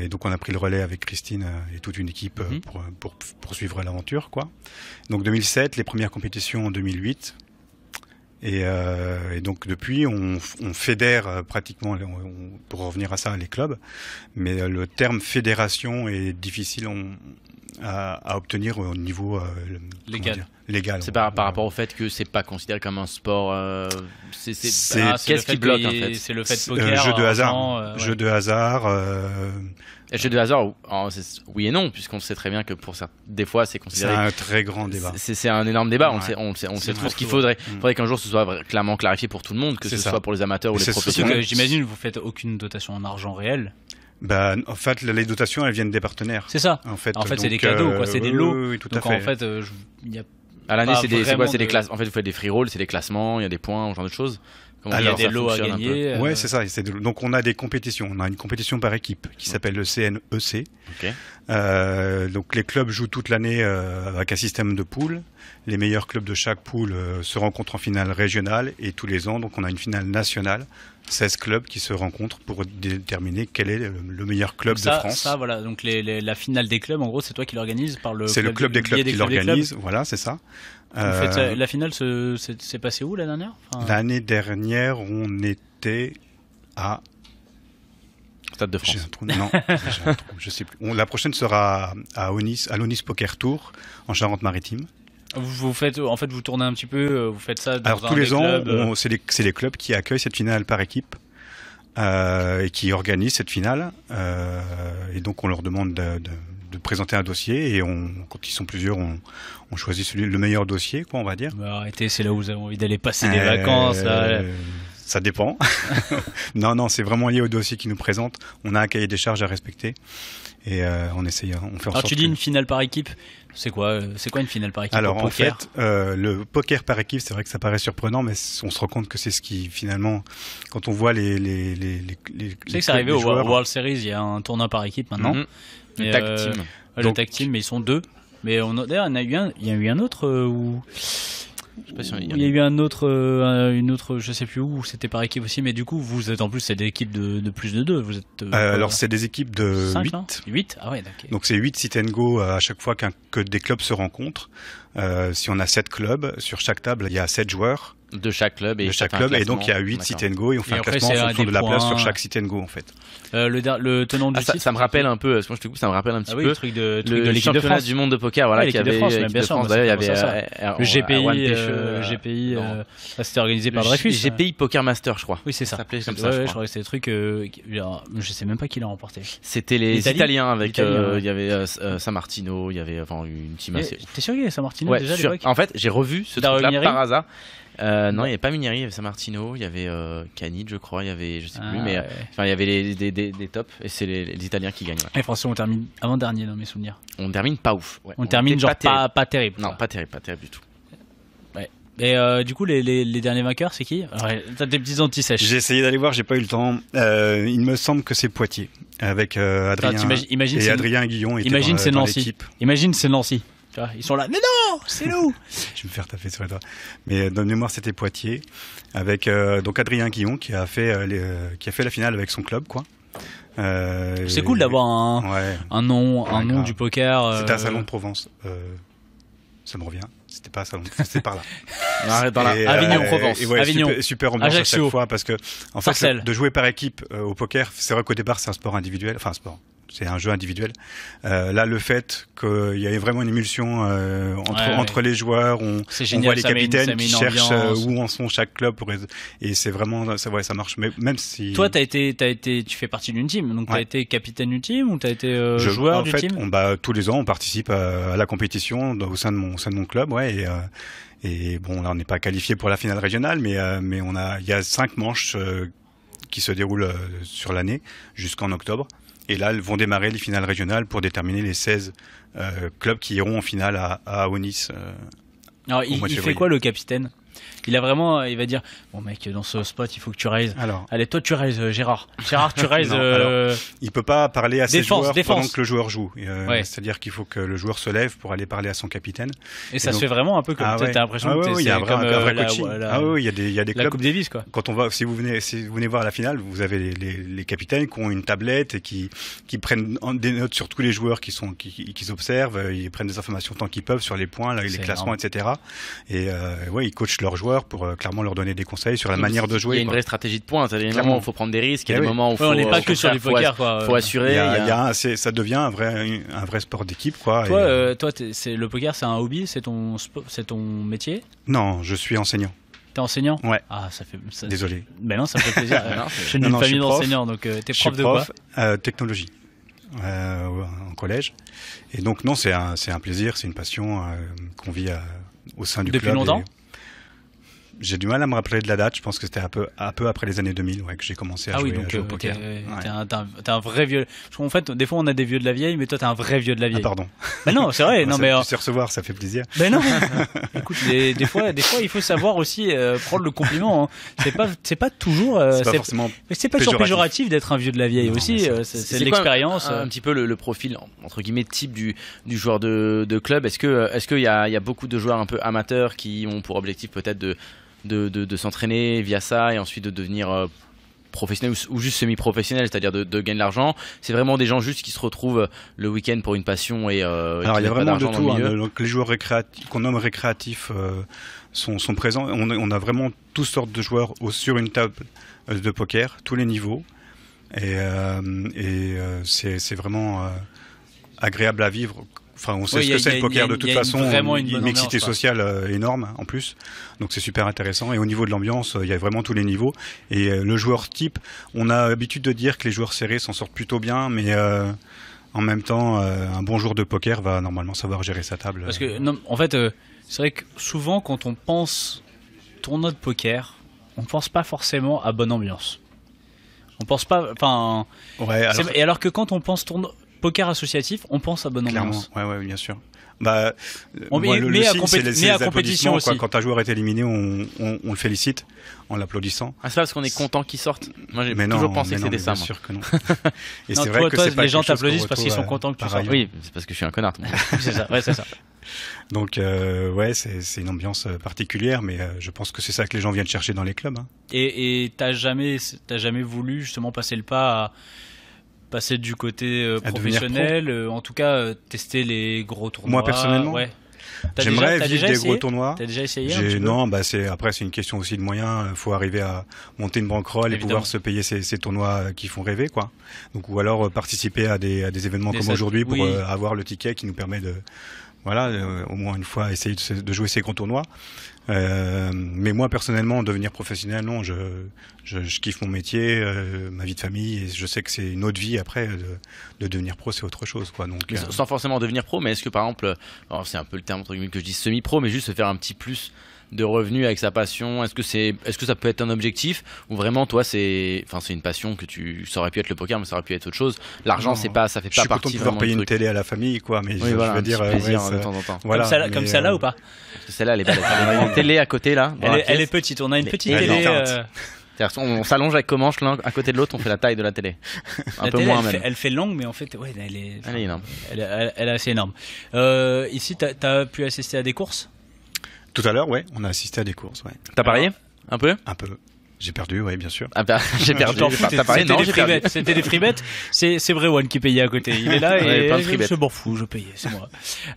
Et donc on a pris le relais avec Christine et toute une équipe pour poursuivre l'aventure, quoi. Donc 2007, les premières compétitions en 2008. Et donc depuis, on fédère pratiquement, pour revenir à ça, les clubs. Mais le terme fédération est difficile à obtenir au niveau légal. C'est par rapport au fait que c'est pas considéré comme un sport. Qu'est-ce qui bloque en fait? C'est le fait de poker. Jeu de hasard. Jeu de hasard. Jeu de hasard, oui et non, puisqu'on sait très bien que pour ça, des fois, c'est considéré. C'est un très grand débat. C'est un énorme débat. On sait tout ce qu'il faudrait. Il faudrait qu'un jour ce soit clairement clarifié pour tout le monde, que ce soit pour les amateurs ou les professionnels. J'imagine que vous faites aucune dotation en argent réel. En fait, les dotations, elles viennent des partenaires. C'est ça. En fait, c'est des cadeaux, quoi. C'est des lots. Oui, tout donc à fait. En fait, il y a. À l'année, c'est des classes. En fait, vous faites des free rolls, c'est des classements, il y a des points, ce genre de choses. Il y a des lots à gagner. Ouais, c'est ça. Donc on a des compétitions. On a une compétition par équipe qui s'appelle le CNEC. Donc les clubs jouent toute l'année avec un système de poules. Les meilleurs clubs de chaque poule se rencontrent en finale régionale et tous les ans, donc on a une finale nationale. 16 clubs qui se rencontrent pour déterminer quel est le meilleur club de France. Ça, voilà. Donc la finale des clubs, en gros, c'est toi qui l'organise par le. C'est le club des clubs qui l'organise. Voilà, c'est ça. La finale, c'est passé où la dernière? L'année dernière, on était à Stade de France. J'ai un trou. Non, j'ai un trou, je sais plus. La prochaine sera à l'Onis Poker Tour en Charente-Maritime. Vous faites, en fait, vous tournez un petit peu, vous faites ça dans Alors, tous les ans, c'est les clubs qui accueillent cette finale par équipe et qui organisent cette finale. Et donc, on leur demande de présenter un dossier et quand ils sont plusieurs, on choisit le meilleur dossier, quoi, on va dire. Arrêtez, c'est là où vous avez envie d'aller passer des vacances. Ça dépend. Non, c'est vraiment lié au dossier qu'ils nous présentent. On a un cahier des charges à respecter et on essaye, on fait en sorte. Alors tu dis une finale par équipe, c'est quoi une finale par équipe? Alors en fait, le poker par équipe, c'est vrai que ça paraît surprenant, mais on se rend compte que c'est ce qui finalement, quand on voit les tu sais que c'est arrivé au World Series, il y a un tournoi par équipe maintenant. Le tag team. Le tag team, mais ils sont 2. Mais d'ailleurs, il y a eu un autre où. Je sais pas si il y a eu une autre, je sais plus où, c'était par équipe aussi, mais du coup, vous êtes en plus, c'est des équipes de plus de 2. Vous êtes. Alors, c'est des équipes de 5, 8. 8 Ah ouais, d'accord. Donc, c'est 8 sit and go à chaque fois que des clubs se rencontrent. Si on a 7 clubs, sur chaque table, il y a 7 joueurs. De chaque club et donc il y a 8 sit and go et on fait un classement en fonction de la place sur chaque sit and go en fait. Le tenant du titre, ça me rappelle un peu, moi je te coupe, ça me rappelle un petit peu le truc de l'équipe championnat du monde de poker, voilà, qui avait bien sûr. D'ailleurs il y avait le GPI, ça c'était organisé par Dreyfus. GPI Poker Master, je crois. Oui, c'est ça. Ça s'appelait comme ça. Je crois que c'était des trucs. Je sais même pas qui l'a remporté. C'était les Italiens avec. Il y avait San Martino, il y avait une team assez. T'es sûr qu'il y avait San Martino déjà à l'époque? En fait, j'ai revu ce truc-là par hasard. Non, il n'y avait pas Minieri, il y avait San Martino, il y avait Canid, je crois, il y avait, je sais plus, mais il y avait des tops et c'est les Italiens qui gagnent. Et franchement, on termine avant-dernier dans mes souvenirs. On termine pas ouf. Ouais. On termine genre pas terrible. Non, pas terrible du tout. Ouais. Et du coup, les derniers vainqueurs, c'est qui? Alors, t'as des petits anti-sèches. J'ai essayé d'aller voir, j'ai pas eu le temps. Il me semble que c'est Poitiers avec Adrien et Adrien Guillon. Imagine c'est Nancy. Imagine c'est Nancy. Ils sont là, mais non, c'est nous. Je vais me faire taper sur les doigts. Mais dans mémoire, c'était Poitiers, avec donc Adrien Guillon qui a fait la finale avec son club, quoi. C'est cool d'avoir un nom du poker. C'était à Salon de Provence. Ça me revient. C'était pas à Salon, c'était par là. Avignon, Provence. Avignon. Super ambiance Ajaccio. à chaque fois parce que en fait, de jouer par équipe au poker, c'est vrai qu'au départ c'est un sport individuel, enfin un sport. C'est un jeu individuel. Là, le fait qu'il y ait vraiment une émulsion entre les joueurs, on voit les capitaines qui cherchent où en sont chaque club et c'est vraiment ça marche. Mais même si toi, tu fais partie d'une team, donc t'as été capitaine d'une team ou t'as été joueur d'une team? Tous les ans, on participe à la compétition au sein de mon club, ouais. Et bon, là, on n'est pas qualifié pour la finale régionale, mais il y a 5 manches qui se déroule sur l'année jusqu'en octobre. Et là, vont démarrer les finales régionales pour déterminer les 16 clubs qui iront en finale à Aunis. Alors, il fait quoi le capitaine? Il va dire, bon mec, dans ce spot, il faut que tu raises. Alors, allez, toi tu raises, Gérard. Gérard, tu raises. Il peut pas parler à ses joueurs pendant que le joueur joue. Ouais. C'est-à-dire qu'il faut que le joueur se lève pour aller parler à son capitaine. Et ça se fait vraiment un peu comme t'as l'impression que il y a un vrai coaching. Il y a des clubs. La Coupe Davis, quoi. Quand si vous venez voir la finale, vous avez les capitaines qui ont une tablette et qui prennent des notes sur tous les joueurs qui observent. Ils prennent des informations tant qu'ils peuvent sur les points, les classements, etc. Et ils coachent leurs joueurs pour clairement leur donner des conseils sur la manière de jouer. Il y a une vraie stratégie de points. Il y a des moments où il faut prendre des risques, il y a des moments où on n'est pas que sur les poker, quoi. Faut assurer. Ça devient un vrai sport d'équipe, quoi. Toi, le poker, c'est un hobby, c'est ton métier? Non, je suis enseignant. T'es enseignant? Ouais. Ah, Désolé. Ben non, ça me fait plaisir. Je suis d'une famille d'enseignants, donc t'es prof de quoi? Technologie. En collège. Et donc non, c'est un plaisir, c'est une passion qu'on vit au sein du club. Depuis longtemps? J'ai du mal à me rappeler de la date. Je pense que c'était un peu après les années 2000 que j'ai commencé à jouer au poker. T'es un vrai vieux. En fait, des fois, on a des vieux de la vieille, mais toi, t'es un vrai vieux de la vieille. Ah, pardon. Ben non, c'est vrai. Tu sais recevoir, ça fait plaisir. Ben non. Écoute, des fois, il faut savoir aussi prendre le compliment. Hein. C'est pas toujours. C'est pas toujours péjoratif d'être un vieux de la vieille aussi. C'est de l'expérience. Un petit peu le profil entre guillemets type du joueur de club. Est-ce qu'il y a beaucoup de joueurs un peu amateurs qui ont pour objectif peut-être de s'entraîner via ça et ensuite de devenir professionnel ou juste semi-professionnel, c'est-à-dire de gagner de l'argent? C'est vraiment des gens juste qui se retrouvent le week-end pour une passion et alors il y a vraiment de tout. Donc les joueurs qu'on nomme récréatifs sont présents. On a vraiment toutes sortes de joueurs sur une table de poker, tous les niveaux, et c'est vraiment agréable à vivre. Enfin, on sait ce que c'est le poker de toute façon, une mixité sociale énorme en plus, donc c'est super intéressant. Et au niveau de l'ambiance, il y a vraiment tous les niveaux. Et le joueur type, on a l'habitude de dire que les joueurs serrés s'en sortent plutôt bien, mais en même temps, un bon joueur de poker va normalement savoir gérer sa table. Parce que, non, en fait, c'est vrai que souvent quand on pense tournoi de poker, on pense pas forcément à bonne ambiance. On pense pas, enfin. Ouais. Et alors que quand on pense poker associatif, on pense à bonne ambiance. Clairement, ouais, bien sûr. Bah, mais à compétition aussi. Quand un joueur est éliminé, on le félicite en l'applaudissant. Ah, c'est pas parce qu'on est content qu'il sorte. Moi, j'ai toujours pensé que c'était ça. Bien sûr que non. Et c'est vrai que les gens t'applaudissent parce qu'ils sont contents que tu sortes. Oui, c'est parce que je suis un connard. C'est ça. Ouais, c'est ça. Donc, c'est une ambiance particulière, mais je pense que c'est ça que les gens viennent chercher dans les clubs. Hein. Et t'as jamais voulu justement passer le pas à passer du côté professionnel, en tout cas tester les gros tournois? Moi personnellement, j'aimerais vivre des gros tournois. T'as déjà essayé? Non, après c'est une question aussi de moyens. Il faut arriver à monter une bankroll et pouvoir se payer ces tournois qui font rêver, quoi. Donc, ou alors participer à des événements comme aujourd'hui pour avoir le ticket qui nous permet de au moins une fois essayer de jouer ces gros tournois. Mais moi personnellement, devenir professionnel, non, je kiffe mon métier, ma vie de famille, et je sais que c'est une autre vie après de devenir pro, c'est autre chose, quoi. Donc sans forcément devenir pro, mais est-ce que par exemple, c'est un peu le terme entre guillemets que je dis semi-pro, mais juste se faire un petit plus de revenus avec sa passion, est-ce que ça peut être un objectif, ou vraiment toi c'est une passion que ça aurait pu être le poker, mais ça aurait pu être autre chose. L'argent ça fait pas partie. Je suis content de pouvoir payer une télé à la famille, quoi, mais je veux dire plaisir de temps en temps. Voilà, comme celle-là ou pas? Parce que celle-là elle est belle. Il y a une télé à côté là. Elle est petite. On a une petite télé. On s'allonge avec Comanche l'un à côté de l'autre, on fait la taille de la télé. Un peu moins même. Elle fait longue, mais en fait, elle est énorme. Elle est assez énorme. Ici, t'as pu assister à des courses? Tout à l'heure, on a assisté à des courses. Ouais. T'as parié un peu? Un peu. J'ai perdu, bien sûr. Ah bah, j'ai perdu. T'as parié? Non, j'ai perdu. C'était des free bets. C'est Brewan qui payait à côté. Il est là et je m'en fous, je payais, c'est moi.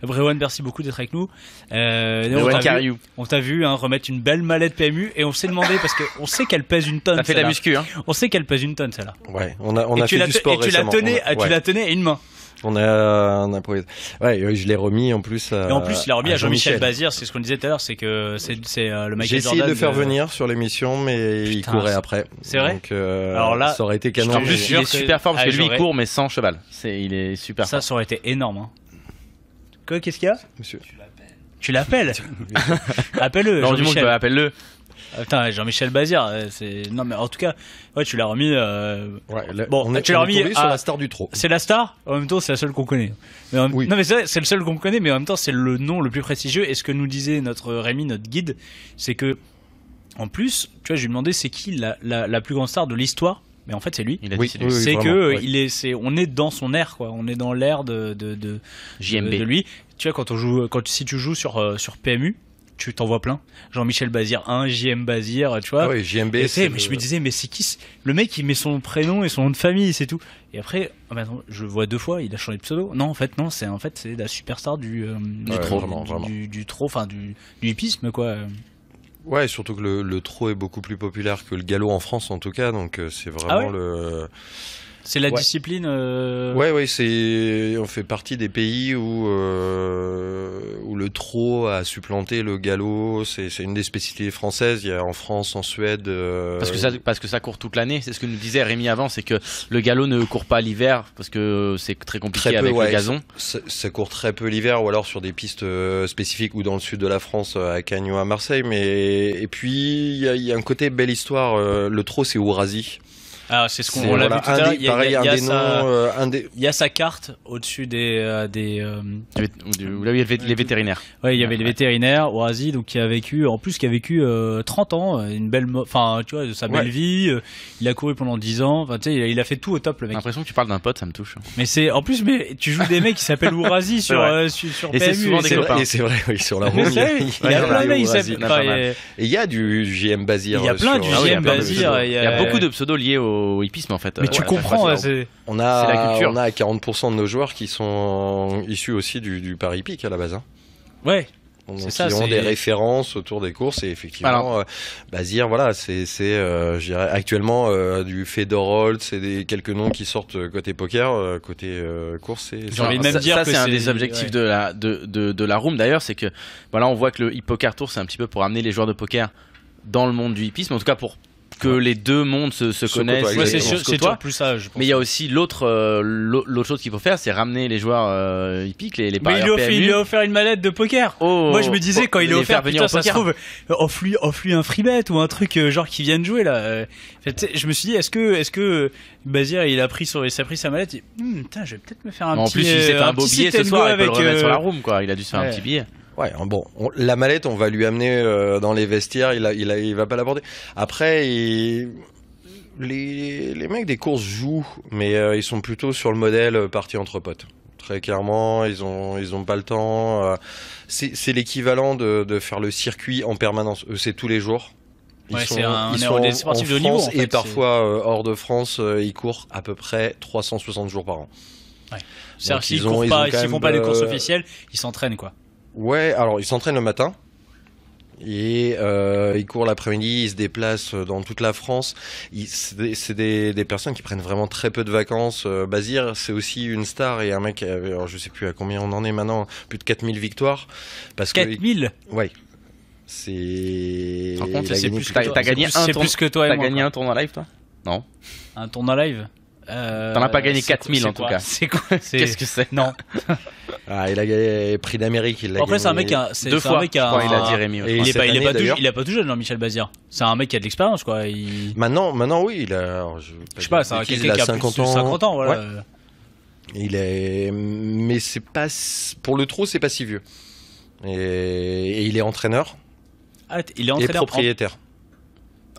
Brewan, merci beaucoup d'être avec nous. On t'a vu remettre une belle mallette PMU et on s'est demandé parce qu'on sait qu'elle pèse une tonne. T'as fait de la muscu, hein? On sait qu'elle pèse une tonne, celle-là. Ouais, on a fait du sport récemment. Et tu la tenais à une main. On a je l'ai remis en plus. Et en plus, il a remis à Jean-Michel Bazir. C'est ce qu'on disait tout à l'heure, c'est que c'est le Michael Jordan. J'ai essayé de le faire venir sur l'émission, mais il courait après. C'est vrai. Donc, alors là, ça aurait été canon. Il est super fort parce que lui il court mais sans cheval. Il est super fort. Ça aurait été énorme. Hein. Quoi, qu'est-ce qu'il y a? Monsieur. Tu l'appelles? Appelle-le. Non, du monde, appelle-le. Putain, Jean-Michel Bazir, non mais en tout cas, ouais, tu l'as remis. Bon, tu l'as remis sur la star du trot. C'est la star. En même temps, c'est la seule qu'on connaît. Oui. Non mais c'est le seul qu'on connaît, mais en même temps, c'est le nom le plus prestigieux. Et ce que nous disait notre Rémi, notre guide, c'est que en plus, tu vois, je lui demandais c'est qui la plus grande star de l'histoire. Mais en fait, c'est lui. Il a dit c'est lui. C'est vraiment, que oui. on est dans son air, quoi. On est dans l'air de JMB. de lui. Tu vois, si tu joues sur PMU, tu t'en vois plein. Jean-Michel Bazir 1, JM Bazir, tu vois. Ah oui, JMB. Mais je me disais, mais c'est qui le mec, il met son prénom et son nom de famille, c'est tout. Et après, maintenant, je vois 2 fois, il a changé de pseudo. Non, en fait, non, c'est la superstar du trot, vraiment. Du trot, enfin du hippisme, quoi. Ouais, surtout que le trot est beaucoup plus populaire que le galop en France, en tout cas. Donc c'est vraiment C'est la discipline. Ouais, on fait partie des pays où le trot a supplanté le galop. C'est une des spécificités françaises. Il y a en France, en Suède. Parce que ça court toute l'année. C'est ce que nous disait Rémi avant, c'est que le galop ne court pas l'hiver parce que c'est très compliqué avec le gazon. Ça court très peu l'hiver, ou alors sur des pistes spécifiques, ou dans le sud de la France, à Cagnes ou à Marseille. Et puis il y a un côté belle histoire. Le trot, c'est Ourasi. Ah, c'est ce qu'on l'a vu tout à l'heure. Il y a sa carte au-dessus les vétérinaires. Ouais, il y avait les vétérinaires, Ourasi, donc qui a vécu 30 ans, une belle, enfin, tu vois, de sa belle vie. Il a couru pendant 10 ans. Enfin, tu sais, il a fait tout au top, le mec. J'ai l'impression que tu parles d'un pote, ça me touche. Mais tu joues des mecs qui s'appellent Ourasi sur et PMU. C'est souvent des copains. Et c'est vrai, oui, sur la route. Il y a plein de mecs qui s'appellent. Et il y a du JM Bazir. Il y a plein du JM Bazir. Il y a beaucoup de pseudos liés au hippisme, en fait. Mais tu comprends, on a la culture. On a 40% de nos joueurs qui sont issus aussi du Paris hippique à la base. Ouais. Donc, c'est ça, ils ont des références autour des courses, et effectivement, Bazir, voilà, je dirais actuellement du Fedorol, c'est quelques noms qui sortent côté poker, côté course. J'ai envie de même dire que c'est un des objectifs de la room d'ailleurs, c'est que voilà, on voit que le Hip Poker Tour, c'est un petit peu pour amener les joueurs de poker dans le monde du hippisme, en tout cas pour que les deux mondes se connaissent. Ouais, c'est toujours plus ça, je pense. Mais il y a aussi l'autre chose qu'il faut faire, c'est ramener les joueurs hippiques, les parieurs PMU. Mais il lui a offert une mallette de poker. Moi je me disais quand il est offert, putain, ça se trouve, offre-lui un free bet ou un truc genre qui vienne jouer là. Je me suis dit, est-ce que Bazir il a pris sa mallette, putain, je vais peut-être me faire un petit. En plus, il s'est fait un beau billet ce soir, il peut le remettre sur la room, quoi. Il a dû se faire un petit billet. Ouais, bon, la mallette, on va lui amener dans les vestiaires, il va pas l'aborder. Après, les mecs des courses jouent, mais ils sont plutôt sur le modèle partie entre potes. Très clairement, ils ont pas le temps. C'est l'équivalent de faire le circuit en permanence. Eux, c'est tous les jours. Ils sont des sportifs de niveau, en fait, et parfois hors de France, ils courent à peu près 360 jours par an. Ouais. C'est-à-dire s'ils font pas les courses officielles, ils s'entraînent, quoi. Ouais, alors ils s'entraînent le matin et ils courent l'après-midi, ils se déplacent dans toute la France. C'est des personnes qui prennent vraiment très peu de vacances. Bazir, c'est aussi une star et un mec, alors je sais plus à combien on en est maintenant, plus de 4000 victoires. 4000 Ouais. C'est. Par contre, c'est plus que toi. T'as gagné un tournoi live, toi? Non. Un tournoi live? T'en as pas gagné 4000 en tout cas. C'est quoi? Qu'est-ce que c'est? Non. Il a gagné prix d'Amérique. Après, c'est un mec qui a. Deux fois, il a dit Rémi. Et il est pas tout jeune, Jean-Michel Bazir. C'est un mec qui a de l'expérience, quoi. Maintenant, oui, il a. Je sais pas, c'est quelqu'un qui a 50 ans, voilà. Ouais. Mais c'est pas. Pour le trot, c'est pas si vieux. Et il est entraîneur. Ah, il est entraîneur. Et propriétaire.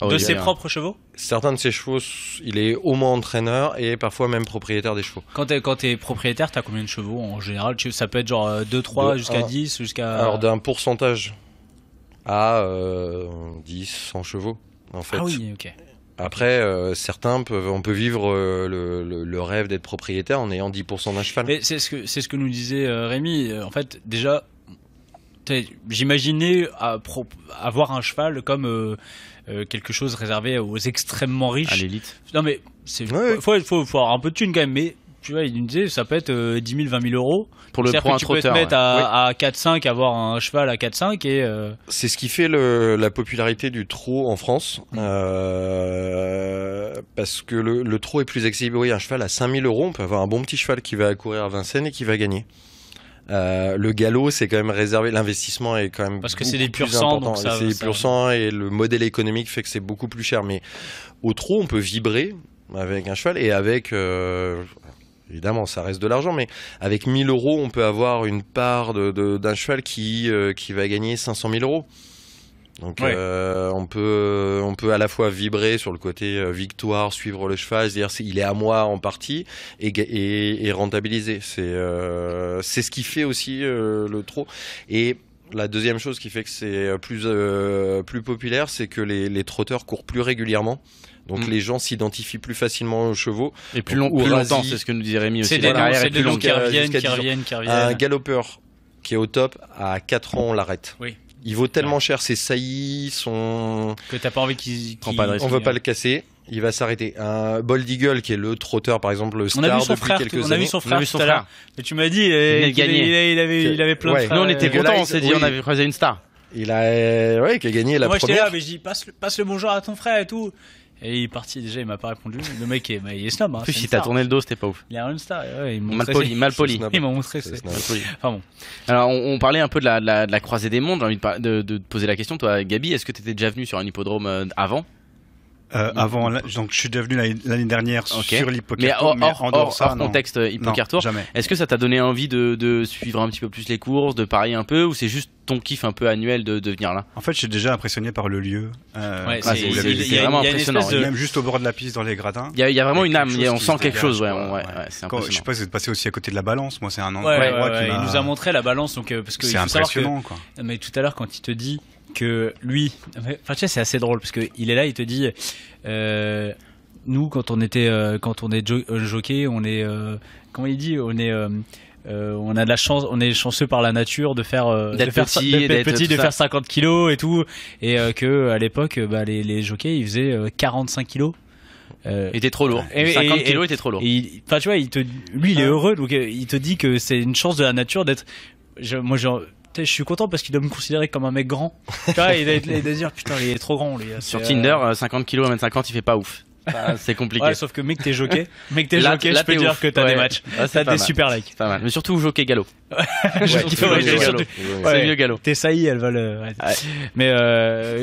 De ses propres chevaux? Certains de ses chevaux, il est au moins entraîneur et parfois même propriétaire des chevaux. Quand t'es propriétaire, t'as combien de chevaux en général? Ça peut être genre 2, 3 jusqu'à 10 jusqu'à... Alors d'un pourcentage à 10, 100 chevaux en fait. Ah oui, ok. Après, certains on peut vivre le rêve d'être propriétaire en ayant 10% d'un cheval. Mais c'est ce que nous disait Rémi. En fait, déjà, j'imaginais avoir un cheval comme... quelque chose réservé aux extrêmement riches. À l'élite. Non mais faut avoir un peu de thune quand même, mais tu vois, il nous disait ça peut être 10 000, 20 000 euros. Pour un trotteur. Tu peux te mettre à 4-5, avoir un cheval à 4-5 et... C'est ce qui fait la popularité du trot en France. Parce que le trot est plus accessible. Oui, un cheval à 5 000 euros, on peut avoir un bon petit cheval qui va courir à Vincennes et qui va gagner. Le galop, c'est quand même réservé. L'investissement est quand même parce que c'est des beaucoup pur plus sang, important. donc ça, c'est des ça- pur sang et le modèle économique fait que c'est beaucoup plus cher. Mais au trot, on peut vibrer avec un cheval et avec évidemment, ça reste de l'argent, mais avec 1 000 euros, on peut avoir une part d'un cheval qui va gagner 500 000 euros. Donc Ouais. on peut à la fois vibrer sur le côté victoire, suivre le cheval, c'est-à-dire il est à moi en partie et rentabiliser. C'est ce qui fait aussi le trot. Et la deuxième chose qui fait que c'est plus populaire, c'est que les trotteurs courent plus régulièrement. Donc les gens s'identifient plus facilement aux chevaux. Et plus, Donc, plus Ourasi, longtemps, c'est ce que nous disait Rémi aussi. C'est des La carrière noms, est plus longue. qui reviennent, jusqu'à qui 10 ans. reviennent, qui Un reviennent. galopeur qui est au top, à 4 ans, on l'arrête. Oui. Il vaut tellement cher, ses saillies, Que t'as pas envie qu'il. Prends pas de risque. on veut pas le casser. Il va s'arrêter. Un Bold Eagle, qui est le trotteur, par exemple, le On star a vu son depuis frère. quelques On a vu années. son On a frère vu tout son à l'heure. frère. Mais tu m'as dit, venait de qu'il gagner. il avait plein de Ouais. frères. Nous, on était Guys, contents, on s'est dit, oui. on avait croisé une star. Il a, qui a gagné la Moi j'étais première. là, mais je dis passe le bonjour à ton frère et tout. Et il est parti déjà, il m'a pas répondu. Le mec il est snob. Hein, En plus, c'est si une t'as star. tourné le dos, c'était pas ouf. Il est une star. Ouais, il m'a Mal montré poli, ses- mal poli. snob. Il m'a montré C'est ses- snob. Enfin bon. Alors, on parlait un peu de la croisée des mondes. J'ai envie de te poser la question, toi, Gabi, est-ce que tu étais déjà venu sur un hippodrome avant? Avant, donc je suis déjà venu l'année dernière Ok. sur Mais l'Hippocartour, mais en dehors ça, hors non. contexte Non, Hippocartour. jamais. Est-ce que ça t'a donné envie de suivre un petit peu plus les courses, de parier un peu, ou c'est juste ton kiff un peu annuel de venir là? En fait, je suis déjà impressionné par le lieu. Ouais, c'est- vous l'avez il dit. y a- vraiment il y a une impressionnant. espèce de- Même juste au bord de la piste, dans les gradins. Il y a vraiment Il une y a âme, quelque chose on qui sent se quelque chose, ouais, dégage, quoi. c'est Je sais impressionnant. pas si vous êtes passé aussi à côté de la balance. Moi, c'est un Ouais, endroit qui il m'a- nous a montré la balance, donc parce que C'est il faut savoir que impressionnant, quoi. mais tout à l'heure quand il te dit que lui, enfin tu sais c'est assez drôle parce que il est là, il te dit nous quand on est jockey, on est comment il dit, on a de la chance, on est chanceux par la nature de faire D'être petit, d'être petit, tout de ça. faire 50 kilos et tout, et que à l'époque les jockeys ils faisaient 45 kilos. Il était trop lourd. Et- 50 et- kilos était trop lourd. Enfin, tu vois, lui, il est heureux, donc il te dit que c'est une chance de la nature d'être. Moi, je suis content parce qu'il doit me considérer comme un mec grand. Tu vois, il doit dire putain, il est trop grand, lui. Sur C'est, Tinder, 50 kilos à 1m50, il fait pas ouf. C'est compliqué. Ouais, sauf que mec, t'es jockey. Mec, t'es Là, jockey, là, je peux t'es dire ouf. que t'as Ouais. des matchs. Ouais, c'est T'as pas des mal. super likes. C'est pas mal. Mais surtout jockey galop. Surtout, il faut ouais, jouer surtout- galop. ouais. C'est mieux galop. Tes saillies, elles veulent. Ouais. Mais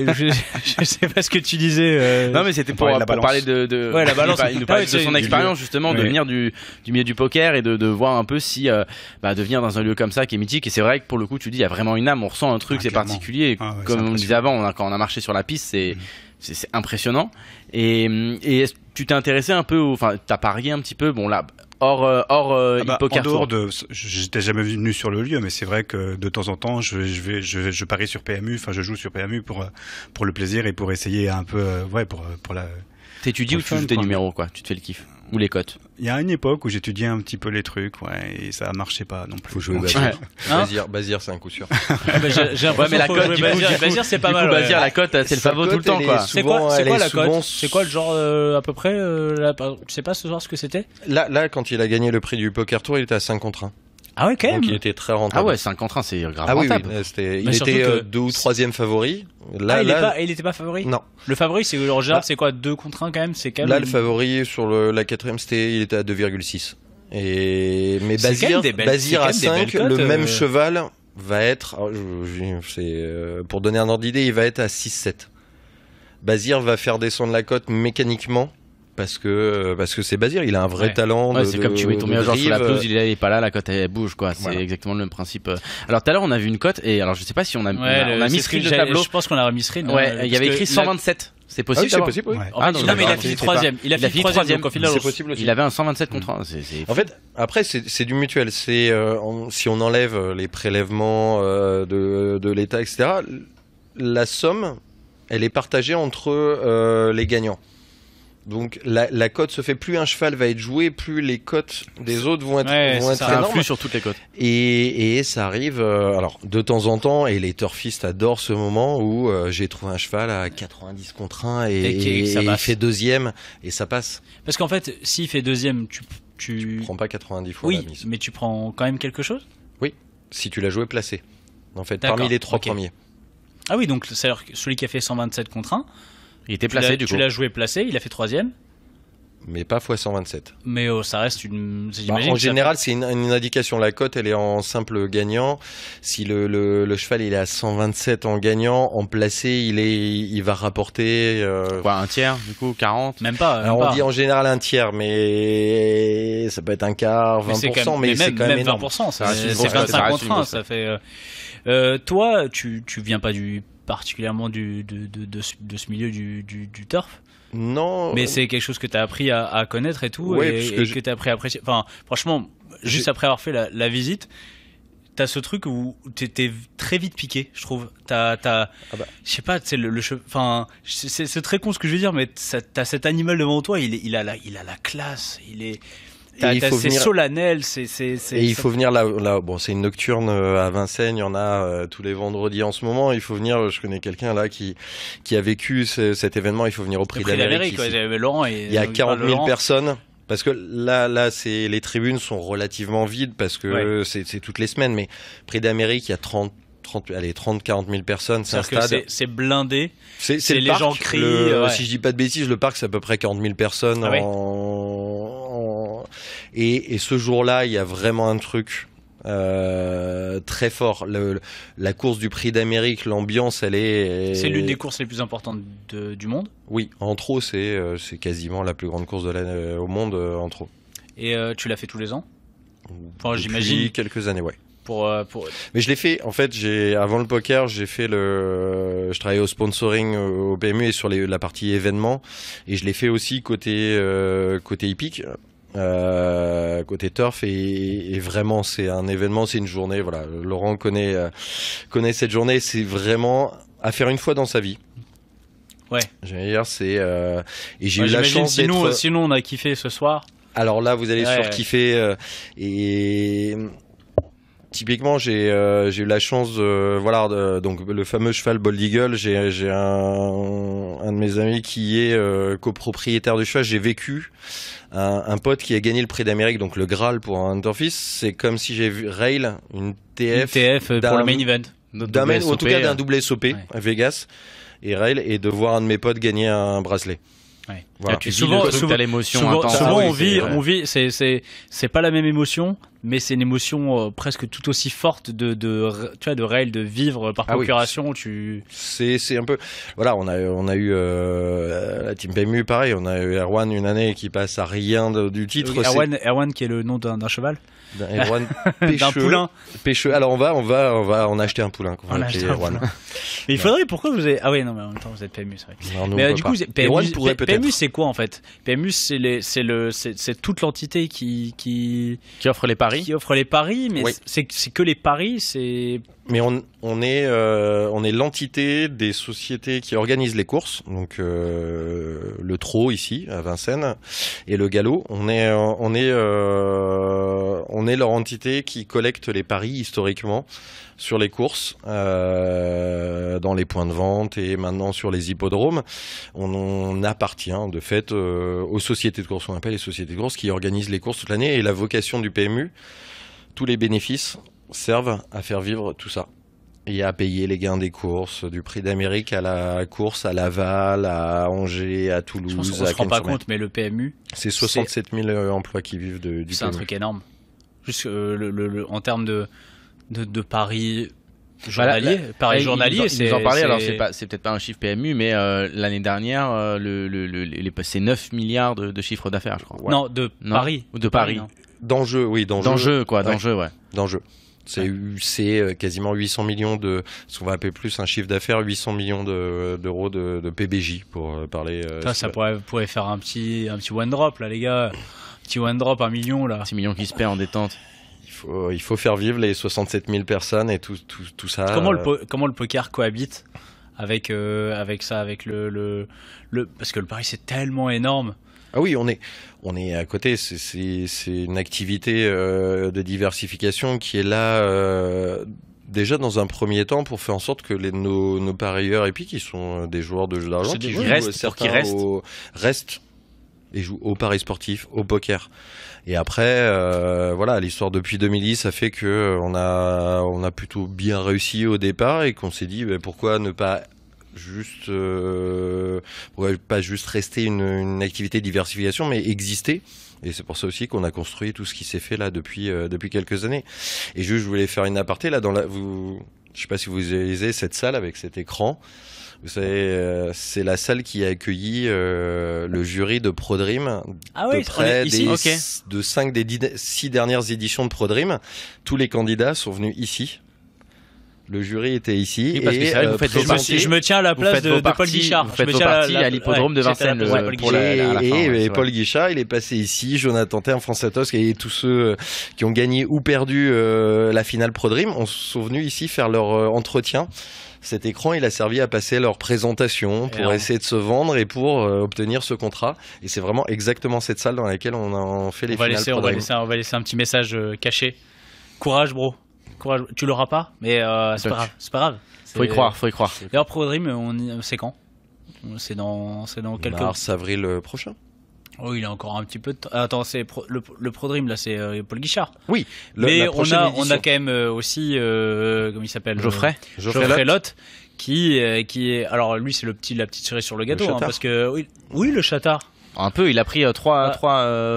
je sais pas ce que tu disais. Non, mais c'était pour parlait de la parler de Ouais, la balance. il nous parlait Ouais, de c'est son du expérience justement de Ouais. venir du milieu du poker et de voir un peu si de venir dans un lieu comme ça qui est mythique. Et c'est vrai que pour le coup, tu dis il y a vraiment une âme, on ressent un truc, Ah, c'est clairement. particulier. Et Ah ouais, c'est comme on impressionnant. disait avant, quand on a marché sur la piste, c'est impressionnant. Et est-ce que tu t'es intéressé un peu, enfin, t'as parié un petit peu, bon là, hors En Hippocartour. dehors de, j'étais jamais venu sur le lieu, mais c'est vrai que de temps en temps, je parie sur PMU. Enfin, je joue sur PMU pour le plaisir et pour essayer un peu, pour la. T'étudies ou pour tu le joues fun, tes quoi. numéros, quoi? Tu te fais le kiff ou les cotes? Il y a une époque où j'étudiais un petit peu les trucs, ouais, et ça marchait pas non plus. Faut jouer Donc, Bazir. Hein Bazir, c'est un coup sûr. J'ai Ouais, mais la cote, du coup, Bazir, c'est pas du mal. coup, ouais. Bazir, la cote, c'est le Sa favori tout le cote, temps, elle quoi. est C'est quoi, souvent- c'est elle quoi est la cote? souvent- C'est quoi le genre à peu près tu sais pas ce soir ce que c'était? Là, quand il a gagné le prix du Poker Tour, il était à 5 contre 1. Ah ouais, quand même. Donc il était très rentable. Ah ouais, 5 contre 1, c'est grave Ah oui, rentable. oui, il Mais surtout était que- 2 ou 3e favori. Là, Il était pas favori. non. Le favori, c'est en général, Ah. c'est quoi 2 contre 1 quand même, c'est quand même. Là, le favori sur la 4e, il était à 2,6. Mais C'est quand même des belles- Bazir c'est à quand même des 5, belles le cotes, même cheval va être, pour donner un ordre d'idée, il va être à 6-7. Bazir va faire descendre la cote mécaniquement parce que c'est Bazir, il a un vrai Ouais. talent. Ouais, c'est comme tu mets ton meilleur joueur sur la drive. pelouse, il est pas là, la cote elle bouge, quoi. C'est Voilà. exactement le même principe. Alors tout à l'heure, on a vu une cote, et alors je sais pas si on a mis c'est ce que le tableau. Je pense qu'on a remis screen. Ouais, il y avait écrit 127. C'est Ah possible oui, c'est d'avoir possible, oui. Ouais. Ah non, mais il a d'accord. fini 3ème. Il a fini 3ème. Donc au final, C'est possible aussi. Il avait un 127 contre 1. En fait, après, c'est du mutuel. Si on enlève les prélèvements de l'État, etc., la somme, elle est partagée entre les gagnants. Donc la cote se fait, plus un cheval va être joué, plus les cotes des autres vont être, Ouais, vont c'est être ça. ça énormes. influe sur toutes les cotes. Et ça arrive alors de temps en temps, et les turfistes adorent ce moment où j'ai trouvé un cheval à 90 contre 1 Et ça il passe. fait 2e et ça passe. Parce qu'en fait, s'il fait 2ème, tu Tu prends pas 90 fois la oui, mise. mais tu prends quand même quelque chose. Si tu l'as joué placé. En fait, D'accord, parmi les 3 ok. premiers. Ah oui, donc c'est-à-dire que celui qui a fait 127 contre 1, Il était placé du coup. tu l'as joué placé, il a fait 3ème. mais pas x127. Mais ça reste une. En général, c'est une indication. La cote, elle est en simple gagnant. Si le cheval il est à 127 en gagnant, en placé, il va rapporter. Quoi, un tiers, du coup, 40? Même pas. Alors on dit en général un tiers, mais ça peut être un quart, 20%, mais c'est quand même énorme. 20%, c'est c'est 25 contre 1, ça fait. Toi, tu viens pas particulièrement de ce milieu du turf. Non. Mais c'est quelque chose que tu as appris à connaître et tout, Ouais, et que tu as appris à apprécier. Enfin, franchement, juste après avoir fait la visite, t'as ce truc où t'es très vite piqué, je trouve. Je sais pas, c'est enfin, c'est très con ce que je veux dire, mais t'as cet animal devant toi, il a la classe, c'est solennel, et il faut venir là, bon, c'est une nocturne à Vincennes, il y en a tous les vendredis en ce moment. Il faut venir, je connais quelqu'un là qui a vécu cet événement. Il faut venir au Prix d'Amérique. Laurent il y a 40 000 personnes. Parce que là, les tribunes sont relativement vides parce que c'est toutes les semaines. Mais Prix d'Amérique, il y a 30-40 000 personnes, c'est un stade. C'est blindé. C'est les parc, gens crient. Si je dis pas de bêtises, le parc c'est à peu près 40 000 personnes. Et ce jour-là, il y a vraiment un truc très fort. La course du Prix d'Amérique, l'ambiance, elle est. C'est l'une des courses les plus importantes du monde. Oui, en trot, c'est quasiment la plus grande course au monde en trot. Et tu l'as fait tous les ans? Enfin, j'imagine. Quelques années, ouais. Mais je l'ai fait, en fait, avant le poker, je travaillais au sponsoring au PMU et sur la partie événements, et je l'ai fait aussi côté hippique, côté turf, et vraiment c'est un événement, c'est une journée, voilà, Laurent connaît cette journée, c'est vraiment à faire une fois dans sa vie. Ouais. J'allais dire, et j'ai eu la chance d'être... Sinon on a kiffé ce soir. Alors là, vous allez surkiffer, et... Typiquement, j'ai eu la chance donc le fameux cheval Bold Eagle, j'ai un de mes amis qui est copropriétaire du cheval. J'ai vécu un pote qui a gagné le Prix d'Amérique, donc le Graal pour un Hunterfist. C'est comme si j'ai vu Rail, une TF pour le main event. En tout cas d'un double SOP à Vegas, et Rail, et de voir un de mes potes gagner un bracelet. Ouais. Voilà. Souvent l'émotion intense. Souvent on vit, c'est pas la même émotion, mais c'est une émotion presque tout aussi forte de Rail, de vivre par procuration. Oui. C'est un peu, voilà, on a eu la team PMU, pareil, on a eu Erwan une année qui passe à rien du titre. Erwan qui est le nom d'un cheval. Erwan Pêcheux. D'un poulain. Pêcheux. Alors on va en acheter un poulain. Mais il faudrait, pourquoi vous avez... Ah oui, non, mais en même temps vous êtes PMU, c'est vrai. Non, mais du coup, PMU c'est quoi en fait? PMU c'est toute l'entité qui offre les paris. Qui offre les paris, mais c'est que les paris, c'est... Mais on est l'entité des sociétés qui organisent les courses, donc le trot ici à Vincennes et le galop. On est leur entité qui collecte les paris historiquement sur les courses, dans les points de vente et maintenant sur les hippodromes. On appartient de fait aux sociétés de courses, on appelle les sociétés de courses, qui organisent les courses toute l'année, et la vocation du PMU, tous les bénéfices servent à faire vivre tout ça et à payer les gains des courses, du Prix d'Amérique à la course à Laval, à Angers, à Toulouse. On se rend pas compte, mais le PMU, c'est 67 000 emplois qui vivent du PMU. C'est un truc énorme. Juste en termes de paris journaliers, c'est... Vous en parlez, alors c'est peut-être pas un chiffre PMU, mais l'année dernière, c'est 9 milliards de chiffre d'affaires, je crois. Ouais. Non, paris. De paris. D'enjeux, oui, d'enjeux. D'enjeux. C'est quasiment 800 millions ce qu'on va appeler plus un chiffre d'affaires, 800 millions d'euros de PBJ pour parler. Ça pourrait faire un petit one drop là, les gars. Un petit one drop, 1 million là. 6 millions qui se perd en détente. Il faut faire vivre les 67 000 personnes et tout ça. Comment le poker cohabite avec ça, avec le parce que le pari c'est tellement énorme. Ah oui, on est à côté. C'est une activité de diversification qui est là déjà dans un premier temps pour faire en sorte que nos parieurs épiques, qui sont des joueurs de jeux d'argent, qui restent et jouent au paris sportif, au poker. Et après, voilà, l'histoire depuis 2010 a fait que on a plutôt bien réussi au départ et qu'on s'est dit pourquoi ne pas juste pourrait pas juste rester une activité de diversification, mais exister. Et c'est pour ça aussi qu'on a construit tout ce qui s'est fait là depuis quelques années. Et juste, je voulais faire une aparté là je sais pas si vous visualisez cette salle avec cet écran. Vous savez, c'est la salle qui a accueilli le jury de ProDream de près de 5 des 6 dernières éditions de ProDream. Tous les candidats sont venus ici. Le jury était ici. Oui, parce que c'est vrai, vous faites vos parties, je me tiens à la place de Paul Guichard. Vous faites vos parties à l'hippodrome de Vincennes. Et Paul Guichard, il est passé ici. Jonathan Terme, François Tosque et tous ceux qui ont gagné ou perdu la finale ProDream sont venus ici faire leur entretien. Cet écran, il a servi à passer leur présentation pour essayer de se vendre et pour obtenir ce contrat. Et c'est vraiment exactement cette salle dans laquelle on a fait les finales ProDream. On va laisser un petit message caché. Courage, bro. Courage. Tu l'auras pas, mais c'est pas grave. C'est pas grave. Faut y croire. D'ailleurs, ProDream, c'est quand? C'est dans quelques... Mars-avril prochain. Oh, il a encore un petit peu de temps. Attends, c'est le ProDream, là, c'est Paul Guichard. Oui. Mais on a quand même aussi, comment il s'appelle, Geoffrey Lotte, qui est... Alors, lui, c'est la petite cerise sur le gâteau, parce que... Oui, le Chatard. Un peu, il a pris 3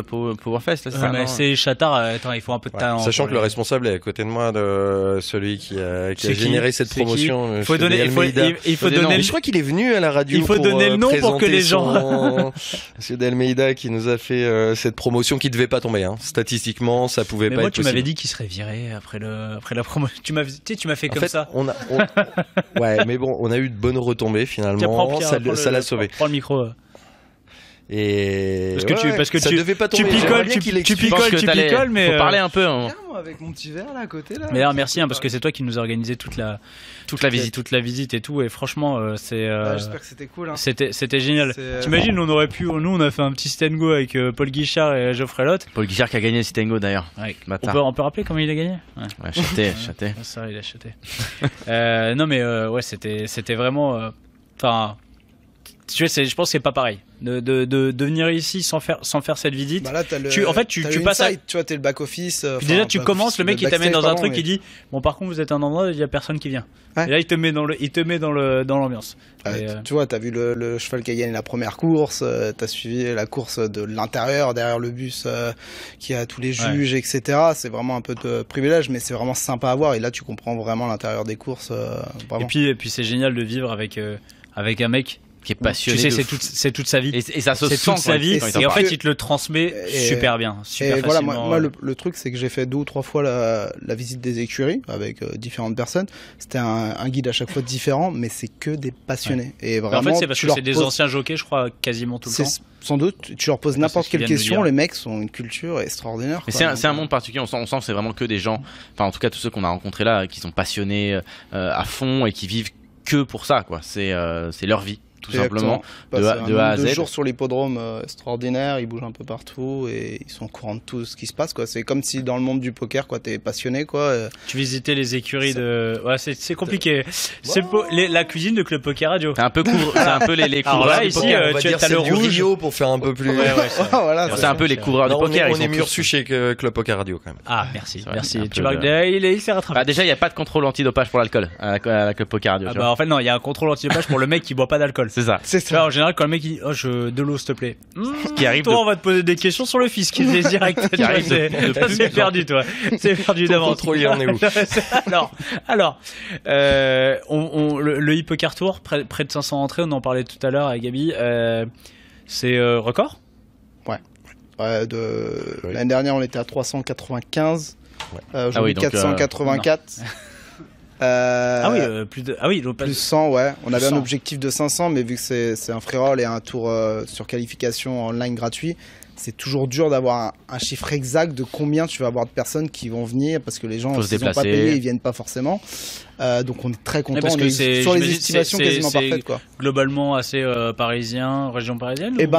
Powerfest, là, c'est ça? Mais c'est Chatard, attends, il faut un peu de talent. Sachant que le responsable est à côté de moi, de celui qui a généré cette promotion. Il faut donner. Je crois qu'il est venu à la radio. Il faut donner le nom pour que les gens. Monsieur Delmeida qui nous a fait cette promotion qui devait pas tomber. Hein. Statistiquement, ça pouvait pas être possible. Tu m'avais dit qu'il serait viré après la promotion. Tu m'as fait comme ça. Ouais, mais bon, on a eu de bonnes retombées finalement. Ça l'a sauvé. Prends le micro. Et parce que ça devait pas tomber. Tu picoles, mais faut parler un peu. Hein. Avec mon petit verre là à côté là. Mais alors, merci parce que c'est toi qui nous a organisé toute la visite et tout, et franchement j'espère que c'était cool. Hein. C'était génial. T'imagines, on a fait un petit sit and go avec Paul Guichard et Geoffrey Lotte. Paul Guichard qui a gagné le sit and go d'ailleurs. Ouais. On peut rappeler comment il a gagné? Châté. Ça, il a châté. Non mais c'était vraiment. Enfin. Tu vois, je pense que c'est pas pareil de venir ici sans faire cette visite. Bah là, tu passes tu vois, t'es le back office. Déjà tu commences, le mec il t'amène dans un truc qui dit bon, par contre vous êtes à un endroit, il y a personne qui vient. Ouais. Et là il te met dans l'ambiance. Tu vois, t'as vu le cheval qui a gagné la première course, t'as suivi la course de l'intérieur derrière le bus qui a tous les juges, etc. C'est vraiment un peu de privilège, mais c'est vraiment sympa à voir. Et là tu comprends vraiment l'intérieur des courses. Vraiment. Et puis c'est génial de vivre avec un mec qui est passionné. Tu sais, c'est toute sa vie. Et ça se sent toute sa vie. Et en fait, il te le transmet super bien, super facilement. Voilà, moi le truc, c'est que j'ai fait 2 ou 3 fois la visite des écuries avec différentes personnes. C'était un guide à chaque fois différent, mais c'est que des passionnés. Ouais. Et vraiment, en fait, c'est parce que c'est des anciens jockeys, je crois, quasiment tout le temps. Sans doute, tu leur poses n'importe quelle question, les mecs ont une culture extraordinaire. Mais c'est un monde particulier, on sent que c'est vraiment que des gens, enfin en tout cas tous ceux qu'on a rencontrés là, qui sont passionnés à fond et qui vivent que pour ça, quoi. C'est leur vie. Tout simplement, de A à Z. 2 jours sur l'hippodrome extraordinaire, ils bougent un peu partout et ils sont au courant de tout ce qui se passe, quoi. C'est comme si dans le monde du poker, quoi, t'es passionné, quoi. Tu visitais les écuries de... Ouais, c'est compliqué. C'est la cuisine de Club Poker Radio. C'est un peu les couvreurs. Là, ici, tu as le rouge. Rio pour faire un peu plus... Voilà, c'est un peu les couvreurs du poker. On est mieux reçus chez Club Poker Radio, quand même. Ah, merci. Tu vois, il s'est rattrapé. Déjà, il n'y a pas de contrôle antidopage pour l'alcool à Club Poker Radio. En fait, non, il y a un contrôle antidopage pour le mec qui boit pas d'alcool. C'est ça. En général, quand le mec dit de l'eau s'il te plaît, toi on va te poser des questions sur le fisc direct. C'est perdu, toi. C'est perdu d'avance. Il en est où? Alors, le Hippoker Tour, près de 500 entrées, on en parlait tout à l'heure avec Gabi. C'est record? Ouais. L'année dernière, on était à 395. Aujourd'hui, 484. Plus 100, ouais. On avait un objectif de 500, mais vu que c'est un free roll et un tour sur qualification online gratuit, c'est toujours dur d'avoir un chiffre exact de combien tu vas avoir de personnes qui vont venir, parce que les gens, s'ils n'ont pas payé, ils viennent pas forcément. Donc on est très content. On est sur les estimations quasiment parfaites, quoi. Globalement assez parisien, région parisienne. Et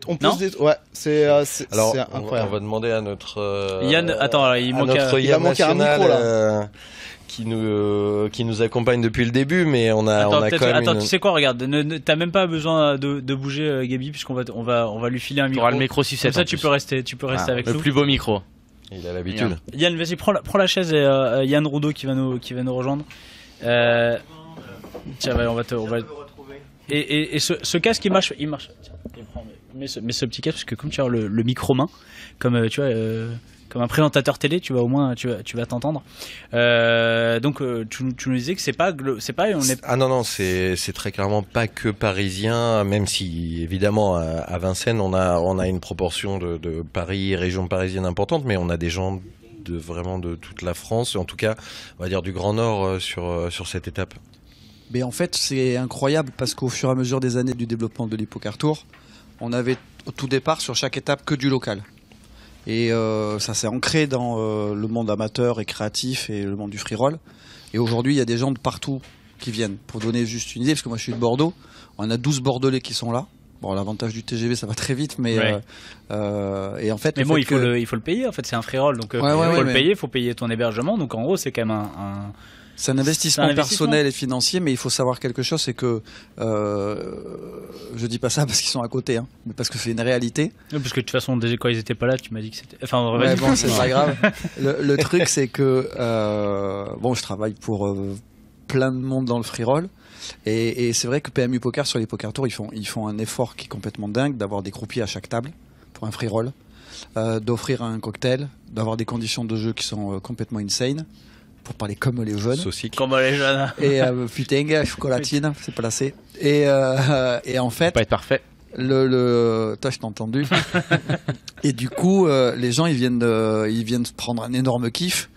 on peut ouais, c'est incroyable. On va demander à notre Yann. Attends, il manque un micro là. Qui nous accompagne depuis le début, mais on a quand même. Attends, tu sais quoi, regarde, t'as même pas besoin de bouger, Gabi, puisqu'on va lui filer un micro. Tu auras le micro sucette. Comme ça, tu peux rester avec nous. Le plus beau micro. Il a l'habitude. Yann, vas-y, prends la chaise et Yann Roudot qui va nous rejoindre. Tiens, on va Et ce casque, il marche. Tiens, mets ce petit casque parce que comme tu as le micro main, comme tu vois, comme un présentateur télé, tu vas au moins, tu vas t'entendre. Donc tu nous disais que c'est pas, on est. Ah non, c'est très clairement pas que parisien, même si évidemment à Vincennes on a une proportion de Paris, région parisienne importante, mais on a des gens vraiment de toute la France, en tout cas, on va dire du Grand Nord sur cette étape. Mais en fait, c'est incroyable parce qu'au fur et à mesure des années du développement de l'Hypocar Tour, on avait au tout départ sur chaque étape que du local. Et ça s'est ancré dans le monde amateur et créatif et le monde du free roll. Et aujourd'hui, il y a des gens de partout qui viennent. Pour donner juste une idée, parce que moi je suis de Bordeaux, on a 12 Bordelais qui sont là. Bon, l'avantage du TGV, ça va très vite, mais ouais. Et en fait, mais bon, il faut le payer. En fait, c'est un free roll, donc il faut payer ton hébergement. Donc en gros, c'est quand même c'est un investissement personnel et financier, mais il faut savoir quelque chose, c'est que je dis pas ça parce qu'ils sont à côté, hein, mais parce que c'est une réalité. Oui, parce que de toute façon, déjà quand ils étaient pas là, tu m'as dit que c'était. Enfin, ouais, bon, c'est pas grave. Le truc, c'est que bon, je travaille pour plein de monde dans le free roll. Et c'est vrai que PMU Poker sur les Poker Tours, ils font un effort qui est complètement dingue d'avoir des croupiers à chaque table pour un free roll, d'offrir un cocktail, d'avoir des conditions de jeu qui sont complètement insane. Pour parler comme les jeunes. Saucique. Comme les jeunes. Et putain, chocolatine, c'est placé. Et en fait. Pas être parfait. Toi, je t'ai entendu. Et du coup, les gens, ils viennent prendre un énorme kiff.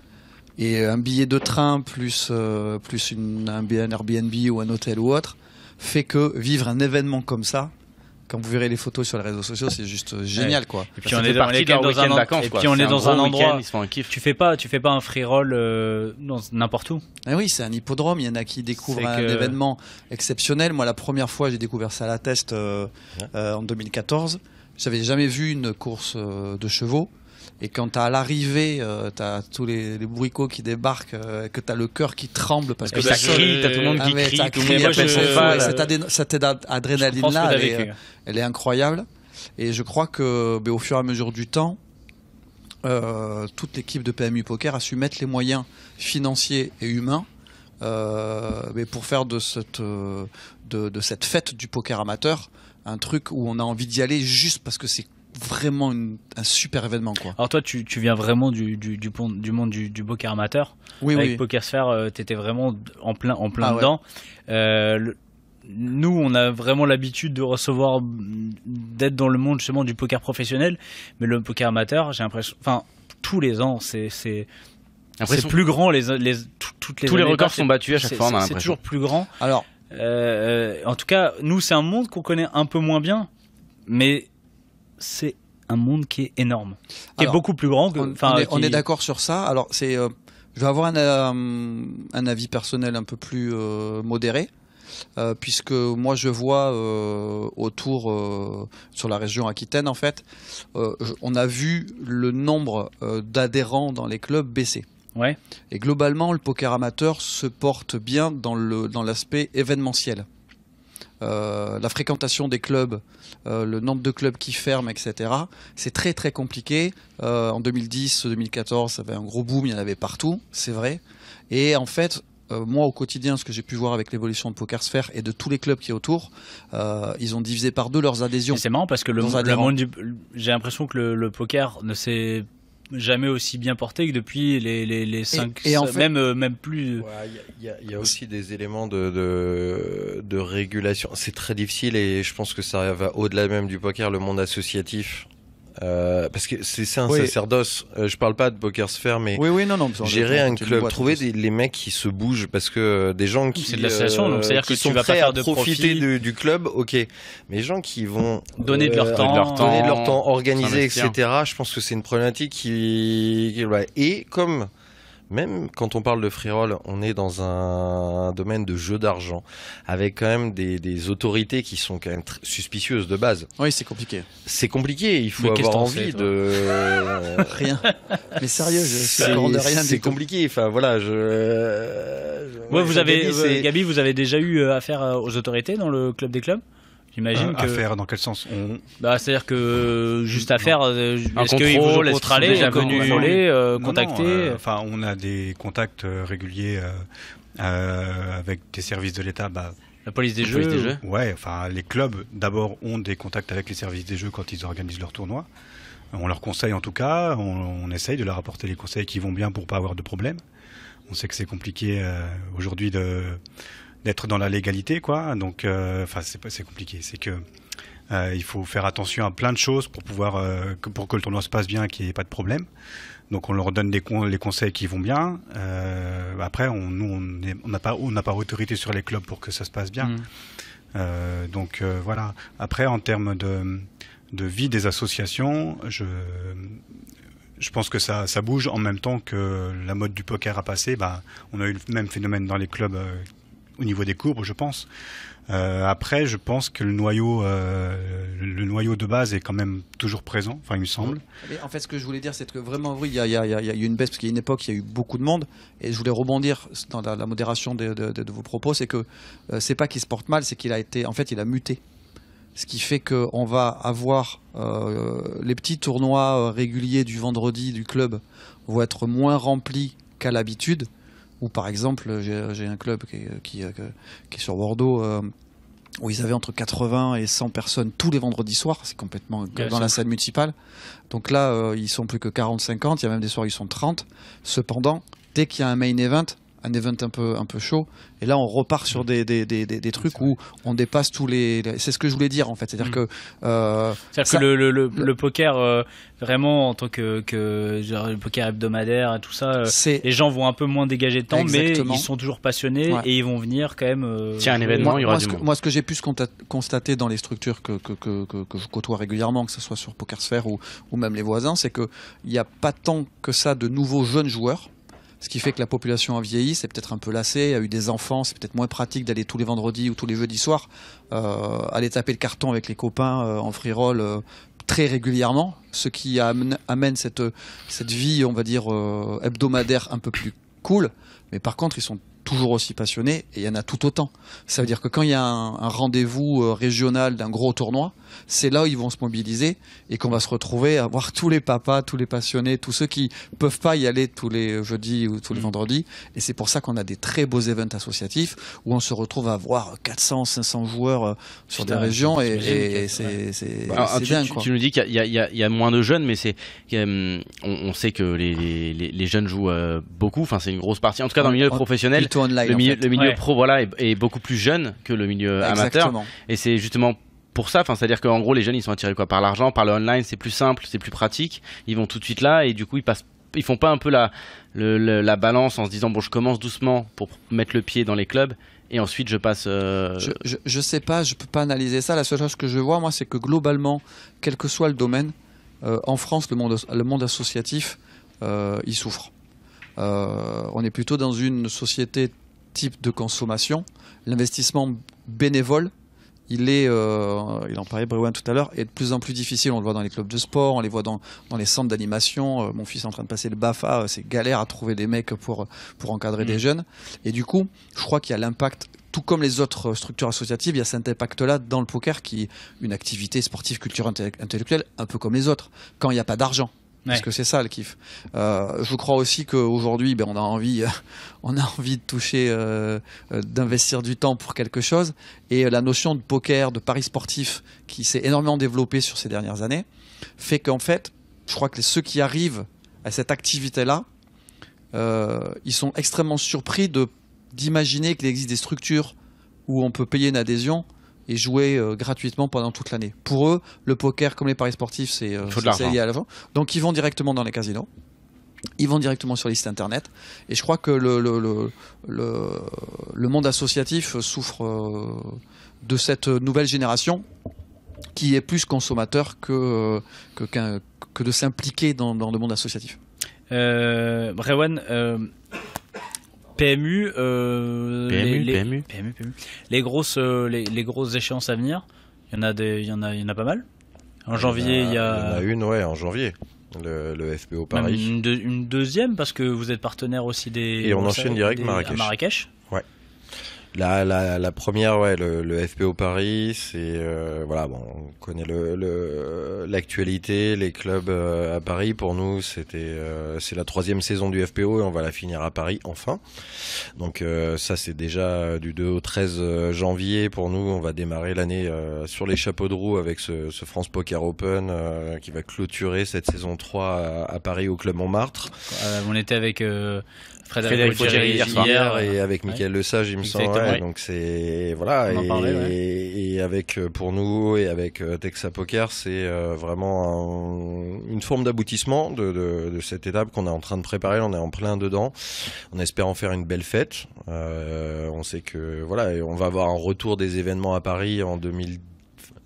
Et un billet de train plus un Airbnb ou un hôtel ou autre fait que vivre un événement comme ça, quand vous verrez les photos sur les réseaux sociaux, c'est juste génial, quoi. Et puis on est dans un vacances, et puis on est dans un endroit. Tu fais pas un free roll dans n'importe où. Eh oui, c'est un hippodrome. Il y en a qui découvrent un événement exceptionnel. Moi, la première fois, j'ai découvert ça à la Teste en 2014. J'avais jamais vu une course de chevaux. Et quand t'as à l'arrivée, t'as tous les bourricots qui débarquent, que t'as le cœur qui tremble parce que ça crie, t'as tout le monde qui crie, tout le monde appelle son cheval. Cette adrénaline-là, elle est incroyable. Et je crois que, au fur et à mesure du temps, toute l'équipe de PMU Poker a su mettre les moyens financiers et humains pour faire de cette fête du poker amateur un truc où on a envie d'y aller juste parce que c'est vraiment un super événement, quoi. Alors toi tu viens vraiment du monde du poker amateur. Avec PokerSphere, t'étais vraiment en plein dedans. Nous on a vraiment l'habitude de recevoir, d'être dans le monde justement du poker professionnel, mais le poker amateur, j'ai l'impression, enfin tous les ans c'est plus grand, tous les records sont battus à chaque fois, on a l'impression. C'est toujours plus grand. Alors en tout cas nous c'est un monde qu'on connaît un peu moins bien, mais c'est un monde qui est énorme, qui est beaucoup plus grand. On est d'accord sur ça. Alors je vais avoir un avis personnel un peu plus modéré, puisque moi je vois autour sur la région Aquitaine en fait, on a vu le nombre d'adhérents dans les clubs baisser. Ouais. Et globalement, le poker amateur se porte bien dans l'aspect événementiel. La fréquentation des clubs, le nombre de clubs qui ferment, etc. C'est très très compliqué. En 2010-2014, ça avait un gros boom, il y en avait partout, c'est vrai. Et en fait, moi au quotidien, ce que j'ai pu voir avec l'évolution de PokerSphere et de tous les clubs qui est autour, ils ont divisé par 2 leurs adhésions. C'est marrant parce que j'ai l'impression que le poker ne s'est jamais aussi bien porté que depuis les 5 et en fait, même plus. Il y a aussi des éléments de régulation. C'est très difficile et je pense que ça va au-delà même du poker, le monde associatif. Parce que c'est un sacerdoce. Je parle pas de PokerSphere, mais non, gérer un club, trouver les mecs qui se bougent, parce que des gens qui c'est de l'association, donc c'est-à-dire que sont tu vas prêts pas faire à de profiter du club, ok. Mais les gens qui vont donner de leur temps, organiser, etc. Je pense que c'est une problématique qui et comme même quand on parle de free roll, on est dans un domaine de jeu d'argent avec quand même des autorités qui sont quand même suspicieuses de base. Oui, c'est compliqué. C'est compliqué, il faut avoir envie de rien. Mais sérieux, c'est compliqué. Enfin voilà, vous avez Gabi, vous avez déjà eu affaire aux autorités dans le club des clubs? J'imagine que. Affaire, dans quel sens c'est-à-dire que juste affaire, est-ce qu'ils vous ont contrôlé, contacté? Enfin, on a des contacts réguliers avec des services de l'État, La police des La jeux. police des jeux. Ouais, enfin, les clubs d'abord ont des contacts avec les services des jeux quand ils organisent leurs tournois. On leur conseille en tout cas, on essaye de leur apporter les conseils qui vont bien pour pas avoir de problème. On sait que c'est compliqué aujourd'hui d'être dans la légalité, quoi. Donc, enfin, c'est compliqué. C'est que il faut faire attention à plein de choses pour pouvoir pour que le tournoi se passe bien et qu'il n'y ait pas de problème. Donc on leur donne les conseils qui vont bien. Après, on n'a pas autorité sur les clubs pour que ça se passe bien. Donc voilà. Après, en termes de vie des associations, je pense que ça bouge en même temps que la mode du poker a passé. On a eu le même phénomène dans les clubs au niveau des courbes, je pense. Après, je pense que le noyau de base est quand même toujours présent, enfin il me semble. Mais en fait, ce que je voulais dire, c'est que vraiment, oui, il y a eu une baisse, parce qu'il y a une époque, il y a eu beaucoup de monde, et je voulais rebondir dans la modération de vos propos, c'est que c'est pas qu'il se porte mal, c'est qu'il a été, en fait, il a muté. Ce qui fait qu'on va avoir les petits tournois réguliers du vendredi du club vont être moins remplis qu'à l'habitude. Ou par exemple, j'ai un club qui est sur Bordeaux où ils avaient entre 80 et 100 personnes tous les vendredis soirs. C'est complètement dans la salle municipale. Donc là, ils sont plus que 40-50. Il y a même des soirs où ils sont 30. Cependant, dès qu'il y a un main event, un event un peu chaud, et là on repart sur des trucs où on dépasse tous les... C'est ce que je voulais dire en fait, c'est-à-dire que le poker vraiment en tant que genre, le poker hebdomadaire et tout ça, les gens vont un peu moins dégager de temps. Exactement. Mais ils sont toujours passionnés, ouais. Et ils vont venir quand même tiens, un événement, il y aura du monde. Moi ce que j'ai pu constater dans les structures que je côtoie régulièrement, que ce soit sur PokerSphere ou même les voisins, c'est qu'il n'y a pas tant que ça de nouveaux jeunes joueurs. Ce qui fait que la population a vieilli, c'est peut-être un peu lassé, a eu des enfants, c'est peut-être moins pratique d'aller tous les vendredis ou tous les jeudis soirs, aller taper le carton avec les copains en free roll très régulièrement, ce qui amène cette vie, on va dire, hebdomadaire un peu plus cool. Mais par contre, ils sont toujours aussi passionnés et il y en a tout autant. Ça veut dire que quand il y a un rendez-vous régional d'un gros tournoi, c'est là où ils vont se mobiliser et qu'on va se retrouver à voir tous les papas, tous les passionnés, tous ceux qui peuvent pas y aller tous les jeudis ou tous les vendredis. Et c'est pour ça qu'on a des très beaux événements associatifs où on se retrouve à voir 400, 500 joueurs sur des régions et c'est dingue. Tu nous dis qu'il y a moins de jeunes, mais on sait que les jeunes jouent beaucoup. Enfin, c'est une grosse partie. En tout cas, dans le milieu professionnel, online, le milieu pro, voilà, est beaucoup plus jeune que le milieu amateur. Et c'est justement pour ça, c'est-à-dire qu'en gros les jeunes ils sont attirés par l'argent, par le online, c'est plus simple, c'est plus pratique, ils vont tout de suite là et du coup ils font pas un peu la balance en se disant bon je commence doucement pour mettre le pied dans les clubs et ensuite je passe. Je sais pas, je peux pas analyser ça. La seule chose que je vois moi c'est que globalement, quel que soit le domaine, en France le monde associatif il souffre. On est plutôt dans une société type de consommation. L'investissement bénévole, il en parlait Brewan tout à l'heure, est de plus en plus difficile. On le voit dans les clubs de sport, on les voit dans les centres d'animation. Mon fils est en train de passer le BAFA, c'est galère à trouver des mecs pour encadrer des jeunes. Et du coup, je crois qu'il y a l'impact, tout comme les autres structures associatives, il y a cet impact-là dans le poker qui est une activité sportive, culturelle, intellectuelle, un peu comme les autres, quand il n'y a pas d'argent. Parce que c'est ça le kiff. Je crois aussi qu'aujourd'hui, on a envie de toucher, d'investir du temps pour quelque chose. Et la notion de poker, de paris sportif, qui s'est énormément développée sur ces dernières années, fait qu'en fait, je crois que ceux qui arrivent à cette activité-là, ils sont extrêmement surpris d'imaginer qu'il existe des structures où on peut payer une adhésion et jouer gratuitement pendant toute l'année. Pour eux, le poker, comme les paris sportifs, c'est lié à l'argent. Donc ils vont directement dans les casinos, ils vont directement sur les sites internet. Et je crois que le monde associatif souffre de cette nouvelle génération qui est plus consommateur que de s'impliquer dans le monde associatif. Brewan, PMU, les grosses échéances à venir, il y en a pas mal. En janvier, il y en a une, en janvier. Le FPO Paris. Une deuxième parce que vous êtes partenaire aussi des. Et on enchaîne direct à Marrakech. Ouais. La première, ouais, le FPO Paris, c'est voilà, bon, on connaît l'actualité, les clubs à Paris. Pour nous, c'est la 3e saison du FPO et on va la finir à Paris enfin. Donc ça, c'est déjà du 2 au 13 janvier. Pour nous, on va démarrer l'année sur les chapeaux de roue avec ce France Poker Open qui va clôturer cette saison 3 à Paris au Club Montmartre. On était avec Frédéric Foggieri hier et avec Mickaël Lesage, il me semble. Ouais, donc c'est voilà, et avec pour nous et avec Texa Poker, c'est vraiment une forme d'aboutissement de cette étape qu'on est en train de préparer. On est en plein dedans. On espère en faire une belle fête. On sait que voilà, on va avoir un retour des événements à Paris en 2000.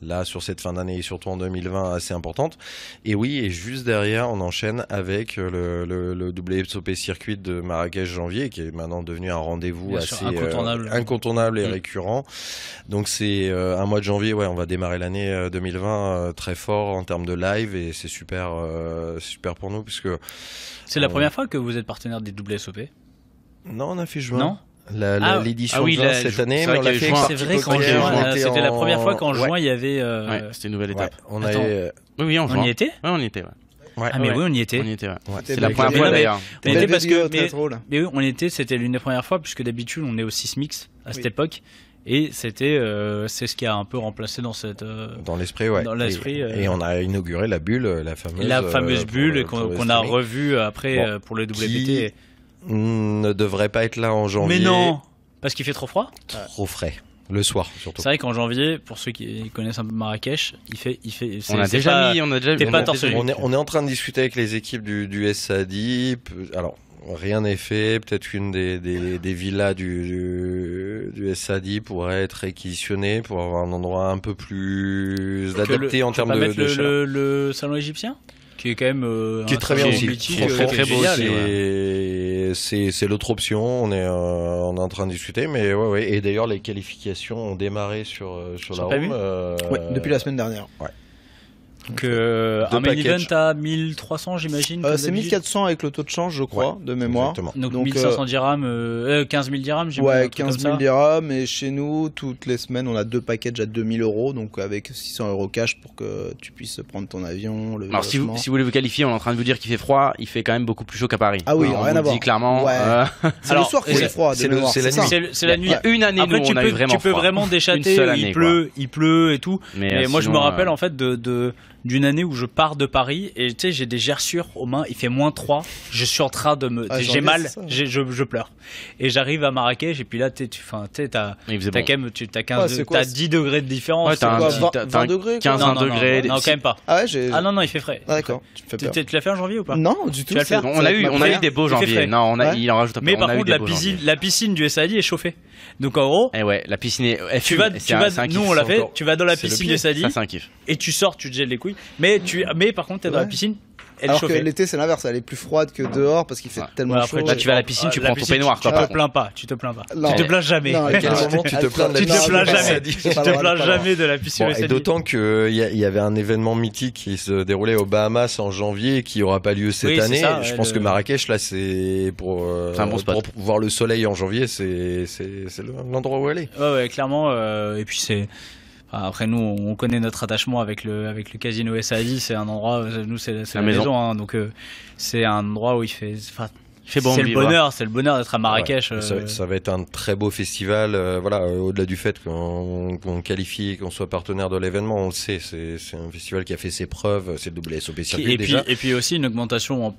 Là, sur cette fin d'année et surtout en 2020, assez importante. Et oui, et juste derrière, on enchaîne avec le WSOP circuit de Marrakech-Janvier, qui est maintenant devenu un rendez-vous assez incontournable et récurrent. Donc c'est un mois de janvier, ouais, on va démarrer l'année 2020 très fort en termes de live, et c'est super pour nous, puisque... C'est la première fois que vous êtes partenaire des WSOP ? Non, on a fait juin. Non ? L'édition de juin cette année, mais on l'a fait. C'est vrai qu'en juin, c'était la première fois qu'en juin il y avait. C'était une nouvelle étape. On a oui, en juin. On y était. Ouais, on y était. Ah mais oui, on y était. On y était. Ouais. C'est la première fois d'ailleurs. On était parce que mais oui, on y était. C'était l'une des premières fois puisque d'habitude on est au Sismix à cette époque. Et c'était, c'est ce qui a un peu remplacé dans cette. Dans l'esprit, ouais. Dans l'esprit. Et on a inauguré la bulle, la fameuse bulle qu'on a revue après pour le WPT. Ne devrait pas être là en janvier. Mais non, parce qu'il fait trop froid. Trop frais. Le soir, surtout. C'est vrai qu'en janvier, pour ceux qui connaissent un peu Marrakech, il fait. On a déjà mis. On est en train de discuter avec les équipes du SADI. Alors. Rien n'est fait. Peut-être qu'une des villas du SADI pourrait être réquisitionnée pour avoir un endroit un peu plus adapté en termes de chaleur. Le salon égyptien qui est quand même qui est très bien aussi, très beau. C'est l'autre option. On est en train de discuter, mais ouais. Et d'ailleurs, les qualifications ont démarré sur la home. Ouais, depuis la semaine dernière. Ouais. Donc un main event à 1300 j'imagine. C'est 1400 avec le taux de change je crois, de mémoire. Exactement. Donc 1500 dirhams, 15 000 dirhams j'imagine. Ouais, 15 000 dirhams, et chez nous toutes les semaines on a 2 packages à 2000 €, donc avec 600 € cash pour que tu puisses prendre ton avion. Alors si vous voulez vous qualifier, on est en train de vous dire qu'il fait froid, il fait quand même beaucoup plus chaud qu'à Paris. Ah oui, rien à voir. Dit clairement. Ouais. C'est le soir qu'il fait froid. C'est la nuit. C'est la nuit. Il y a une année où on a eu vraiment froid. Tu peux vraiment déchatter, il pleut et tout. Mais moi je me rappelle en fait d'une année où je pars de Paris et tu sais j'ai des gerçures aux mains, il fait -3, je suis en train de j'ai mal, je pleure et j'arrive à Marrakech et puis là t'as quand même t'as 10 degrés de différence. Ouais, t'as 20 degrés, 15-20 degrés. Non, quand même pas. Ah ouais, non, il fait frais. Ah, d'accord. Tu l'as fait en janvier ou pas? Non, du tout. Tu vas le faire. On a eu des beaux janvier. Non, il en rajoute un peu. Mais par contre la piscine du SAD est chauffée. Donc en gros, la piscine est nous on l'a fait, tu vas dans la piscine du SAD et tu sors, tu te gèles les couilles. Mais par contre t'es dans la piscine, elle est chauffée. Alors que l'été c'est l'inverse, elle est plus froide que dehors parce qu'il fait tellement chaud. Là tu vas à la piscine, tu prends ton peignoir. Tu te plains pas. Tu te plains jamais. Non, à quel moment tu te plains de la piscine? Tu te plains jamais de la piscine. Et d'autant qu'il y avait un événement mythique qui se déroulait aux Bahamas en janvier et qui n'aura pas lieu cette année. Je pense que Marrakech là c'est pour voir le soleil en janvier, c'est l'endroit où aller. Ouais, clairement. Et puis c'est. Après nous on connaît notre attachement avec le casino SAD, c'est un endroit, nous c'est la maison hein, donc c'est un endroit où il fait bon c'est le bonheur d'être à Marrakech. Ça va être un très beau festival, au-delà du fait qu'on qualifie et qu'on soit partenaire de l'événement, on le sait, c'est un festival qui a fait ses preuves, c'est le WSOP circuit déjà. Et puis aussi une augmentation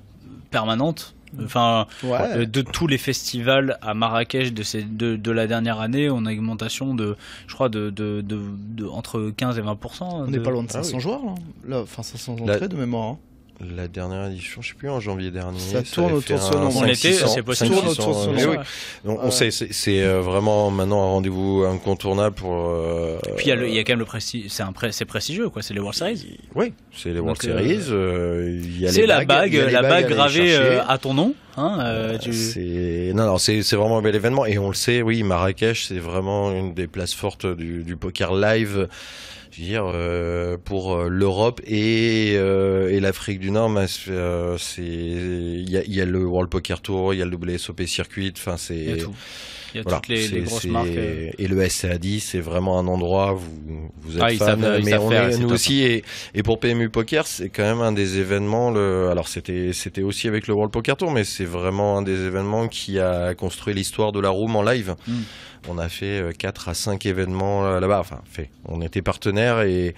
permanente. De tous les festivals à Marrakech de la dernière année, on a une augmentation de entre 15 et 20%. On n'est pas loin de 500 joueurs là. 500 entrées de mémoire. La dernière édition, je sais plus, en janvier dernier. Ça tourne autour de ce nombre. En été, c'est possible. Ça tourne autour de ce nombre. Oui. Donc, c'est vraiment maintenant un rendez-vous incontournable pour. Et puis il y a quand même le prestige. C'est prestigieux, quoi. C'est les World Series. Oui, c'est les World Series. C'est la bague gravée à ton nom. C'est vraiment un bel événement et on le sait. Oui, Marrakech, c'est vraiment une des places fortes du poker live. Je veux dire, pour l'Europe et l'Afrique du Nord, il y a le World Poker Tour, il y a le WSOP Circuit, enfin c'est Il y a voilà, toutes les grosses marques. Et le SCA10, c'est vraiment un endroit où vous êtes ils fan. savent Mais faire, c'est nous top. aussi, et pour PMU Poker, c'est quand même un des événements. Alors c'était aussi avec le World Poker Tour, mais c'est vraiment un des événements qui a construit l'histoire de la room en live. On a fait 4 à 5 événements là-bas. Enfin, on était partenaires et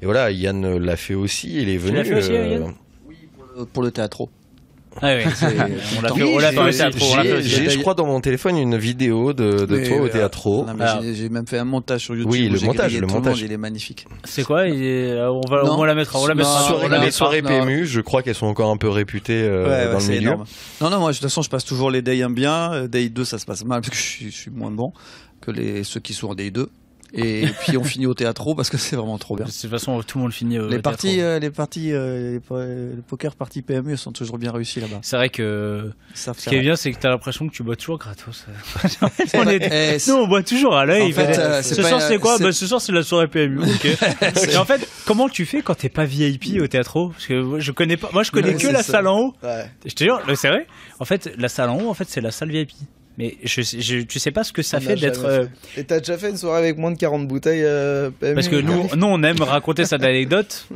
voilà, Yann l'a fait aussi. Il est venu. l'as fait aussi, Yann Pour le théâtre. Ah oui, on l'a fait au théâtre. J'ai, je crois, dans mon téléphone une vidéo de toi au théâtre. J'ai même fait un montage sur YouTube. Oui, le montage, il est magnifique. C'est quoi on la mettra. Les soirées PMU, je crois qu'elles sont encore un peu réputées dans le milieu. Énorme. Non, moi, de toute façon, je passe toujours les Day 1 bien. Day 2, ça se passe mal parce que je suis moins bon que ceux qui sont en Day 2. Et puis on finit au théâtre parce que c'est vraiment trop bien. De toute façon, tout le monde finit au les parties, théâtre. les poker parties PMU sont toujours bien réussis là-bas. C'est vrai que ce qui est bien, c'est que t'as l'impression que tu bois toujours gratos. Nous, on boit toujours à l'œil. Ce soir, c'est quoi? Ce soir, c'est la soirée PMU. Okay. Et en fait, comment tu fais quand t'es pas VIP au théâtre? Parce que je connais pas. Moi, je connais que la salle en haut. Ouais. Je te jure, c'est vrai. En fait, la salle en haut, c'est la salle VIP. Mais tu sais pas ce que ça fait d'être. Et t'as déjà fait une soirée avec moins de 40 bouteilles PMU? Parce que nous, on aime raconter cette anecdote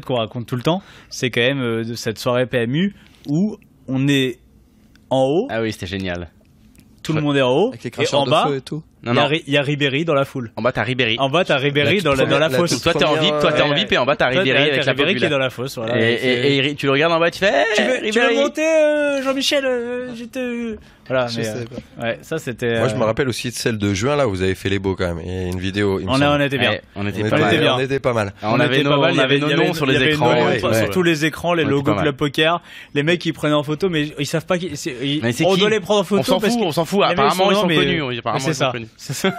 qu'on raconte tout le temps. C'est quand même de cette soirée PMU où on est en haut. Ah oui, c'était génial. Tout le monde est en haut. Avec les et en bas, et tout. Il y a Ribéry dans la foule. En bas, t'as Ribéry. En bas, t'as Ribéry dans la fosse. Toi, t'es en VIP, et en bas, t'as Ribéry avec la Ribéry qui est dans la fosse. Voilà. Et tu le regardes en bas, tu fais tu veux monter, Jean-Michel? Voilà, ouais, ça c'était. Moi, je me rappelle aussi de celle de juin, là, où vous avez fait les beaux quand même. Il y a une vidéo. On était bien. On était pas mal. On avait nos noms sur les écrans. Sur tous les écrans, les logos Club Poker. Les mecs, ils prenaient en photo, mais ils savent pas. On doit les prendre en photo. On s'en fout. Apparemment, ils sont connus. C'est ça.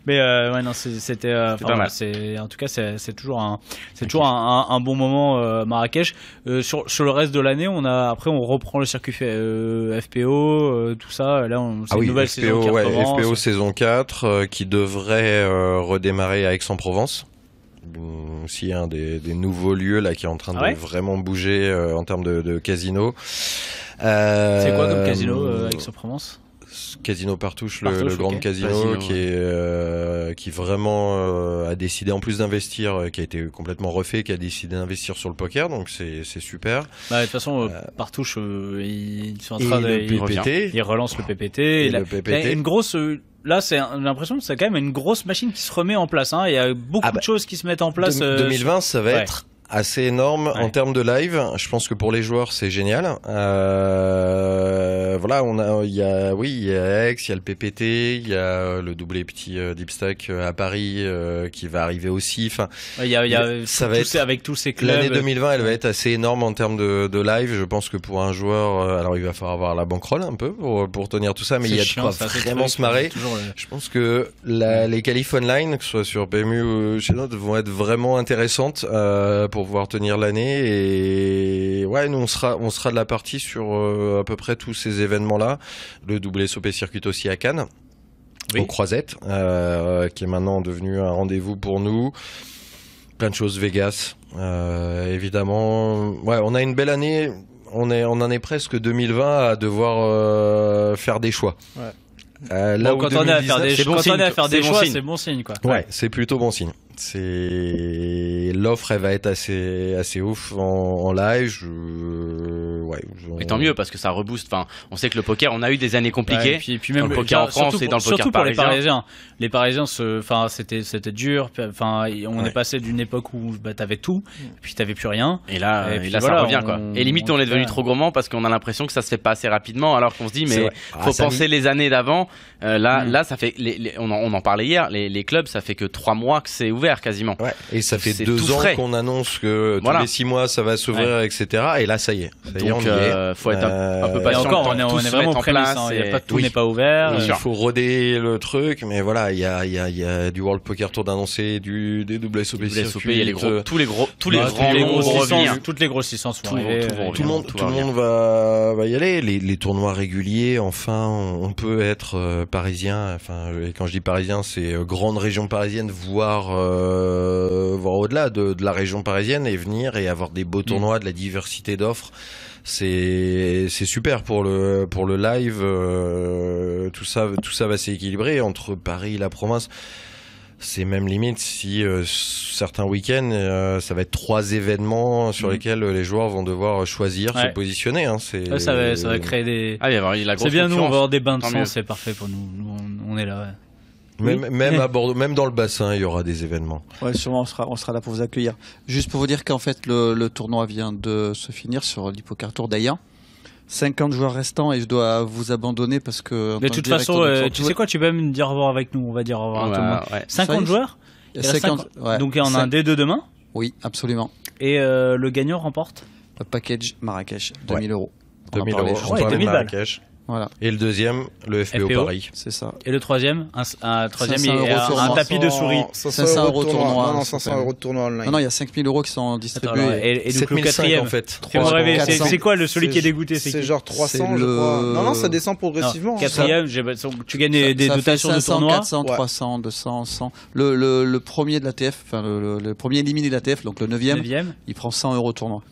Mais ouais, non, c'était pas mal. En tout cas, c'est toujours un bon moment Marrakech. Sur le reste de l'année, on reprend le circuit FPO, tout ça. Là, c'est une nouvelle saison qui recommence. FPO saison 4 qui devrait redémarrer à Aix-en-Provence. Aussi un des nouveaux lieux là qui est en train de vraiment bouger en termes de casino. C'est quoi comme casino à Aix-en-Provence? Casino Partouche, le grand casino qui vraiment a décidé en plus d'investir, qui a été complètement refait, qui a décidé d'investir sur le poker, donc c'est super. De toute façon, Partouche, ils sont en train ils relancent le PPT. Une grosse. Là, j'ai l'impression que c'est quand même une grosse machine qui se remet en place. Il y a beaucoup de choses qui se mettent en place. 2020, ça va être assez énorme en termes de live. Je pense que pour les joueurs, c'est génial. Voilà, il y a Aix, il y a le PPT, il y a le doublé petit Deep Stack à Paris qui va arriver aussi. Enfin, ça va être avec tous ces clubs. L'année 2020, elle va être assez énorme en termes de live. Je pense que pour un joueur, alors il va falloir avoir la bankroll un peu pour tenir tout ça, mais il y a de quoi vraiment se marrer. Je pense que les qualifs online, que ce soit sur PMU ou chez nous, vont être vraiment intéressantes pour pouvoir tenir l'année. Et nous on sera de la partie sur à peu près tous ces événements-là. Le double SOP Circuit aussi à Cannes, aux Croisettes, qui est maintenant devenu un rendez-vous pour nous. Plein de choses, Vegas, évidemment. On a une belle année. On en est presque 2020 à devoir faire des choix. Là quand on est à faire des choix, c'est bon signe, quoi. Ouais, c'est plutôt bon signe. L'offre, elle va être assez ouf en live. Et tant mieux parce que ça rebooste. Enfin, on sait que le poker, on a eu des années compliquées. Et puis même dans le poker en France et dans le poker surtout pour parisien. les Parisiens, c'était dur. Enfin, on est passé d'une époque où t'avais tout, puis t'avais plus rien. Et là, ça revient quoi. Et limite, on est devenu trop gourmand parce qu'on a l'impression que ça se fait pas assez rapidement, alors qu'on se dit mais faut penser les années d'avant. Là, ça fait. On en parlait hier. Les clubs, ça fait que 3 mois que c'est ouvert quasiment. Et ça fait 2 ans qu'on annonce que tous les 6 mois ça va s'ouvrir, etc. Et là, ça y est. Donc, faut être un peu patient. Encore, on est vraiment prémisse. Tout n'est pas ouvert. Il faut roder le truc, mais voilà, il y a du World Poker Tour d'annoncer, des double SOP, il y a tous les grands licences, toutes les grosses licences vont arriver. Tout le monde va y aller. Les tournois réguliers, enfin, on peut être parisien. Enfin, et quand je dis parisien, c'est grande région parisienne, voire au-delà de la région parisienne, et venir et avoir des beaux tournois, de la diversité d'offres. c'est super pour le live. Tout ça va s'équilibrer entre Paris et la province. C'est même limite si certains week-ends, ça va être 3 événements sur lesquels les joueurs vont devoir choisir, se positionner. Hein, ça va créer des. Ah, il va y avoir la grosse c'est bien, nous on va avoir des bains de Tant sang, mieux. c'est parfait pour nous. Nous, on est là. Ouais. Même à Bordeaux, même dans le bassin, il y aura des événements. Ouais, sûrement, on sera là pour vous accueillir. Juste pour vous dire qu'en fait, le tournoi vient de se finir sur l'Hippocar Tour d'Ayan. 50 joueurs restants et je dois vous abandonner parce que. De toute façon, tu sais quoi, tu peux même dire au revoir avec nous. On va dire au revoir à tout le monde. Ouais. 50 joueurs. Il y a 50, ouais. Donc on a un D2 demain. Oui, absolument. Et le gagnant remporte le package Marrakech, 2000 euros. 2000 On en euros. parlait. On Ouais, parlait 2000 de balles. Marrakech. Voilà. Et le deuxième, le FPO, FPO. Paris. C'est ça. Et le troisième, un troisième, 500 il y a euros un tournoi. tapis de souris. 500 euros de tournoi. Non, hein, 500 euros de tournoi online. Non, il y a 5000 euros qui sont distribués. Attends, et donc le 7005 quatrième. en fait. Fais-moi rêver, 400. c'est quoi celui qui est dégoûté? C'est qui genre 300, C'est je le- crois. Non, ça descend progressivement. Non, quatrième, tu gagnes des Ça fait dotations de 500, tournoi. 400, Ouais. 300, 200, 100. Le premier de l'ATF, enfin le premier éliminé de l'ATF, donc le 9e, Neuvième. il prend 100 euros tournoi.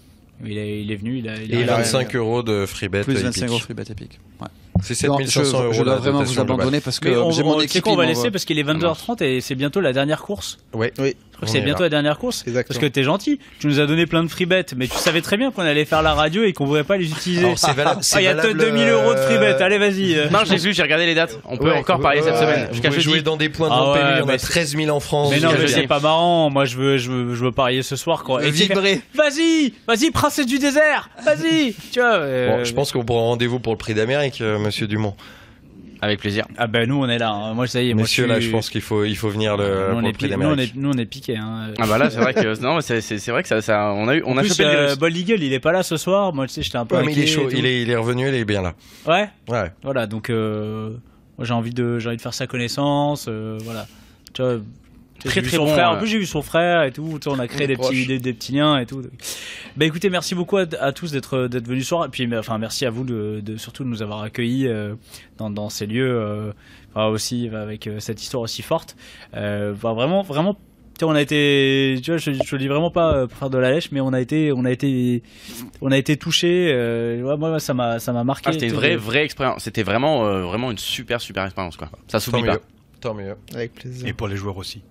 Il est venu, il a Et 25 euros de free bet Plus 25 Epic. euros free bet Epic. Ouais. C'est Non, 7500 euros. je dois la vraiment vous dotation globale. abandonner parce que Mais j'ai mon tu sais équipe. qu'on va ils laisser m'envoient. parce qu'il est 22h30 et c'est bientôt la dernière course. Ouais. Oui. Je crois que c'est On est bientôt là. la dernière course. Exactement. Parce que t'es gentil. Tu nous as donné plein de free bets, mais tu savais très bien qu'on allait faire la radio et qu'on pouvait pas les utiliser. Alors, c'est valable. Ah, il y a 2000 euros de free bet. Allez, vas-y. Non, j'ai vu, j'ai regardé les dates. On peut Ouais, encore parler cette semaine. Vous Jusqu'à pouvez jouer jeudi. dans des points de Ah vente ouais, PMU, il y en mais a c'est- 13 000 en France. Mais non, jusqu'à mais jeudi. c'est pas marrant. Moi, je veux parier ce soir, quoi. Et tu fais, Vibrer. Vas-y, princesse du désert. Vas-y. Tu vois. Bon, je pense qu'on prend rendez-vous pour le prix d'Amérique, monsieur Dumont. Avec plaisir. Ah ben nous on est là. Hein. Moi ça y est. Messieurs, moi, là, je pense qu'il faut venir nous, on pour est le prix nous, d'Amérique. nous on est piqué. Hein. Ah bah là, c'est vrai que non, mais c'est vrai que ça on a En plus, chopé le virus. Bold Eagle il est pas là ce soir. Moi tu sais j'étais un peu Ouais, mais il est inquiet chaud, et tout. il est revenu, il est bien là. Ouais. Ouais. Voilà donc moi j'ai envie de faire sa connaissance. Voilà. Tu vois. Très, J'ai vu très son bon, frère. ouais. En plus j'ai vu son frère et tout. Tu sais, on a créé On est des petits liens et tout. Bah écoutez, merci beaucoup à tous d'être venus ce soir. Et puis enfin merci à vous de surtout de nous avoir accueillis dans ces lieux. Aussi avec cette histoire aussi forte. Vraiment. Tu vois, on a été, tu vois, je le dis vraiment pas pour faire de la lèche, mais on a été touché. Moi, ça m'a marqué. Ah, c'était une vraie expérience. C'était vraiment une super expérience quoi. Ça s'oublie pas. Tant mieux. Avec plaisir. Et pour les joueurs aussi.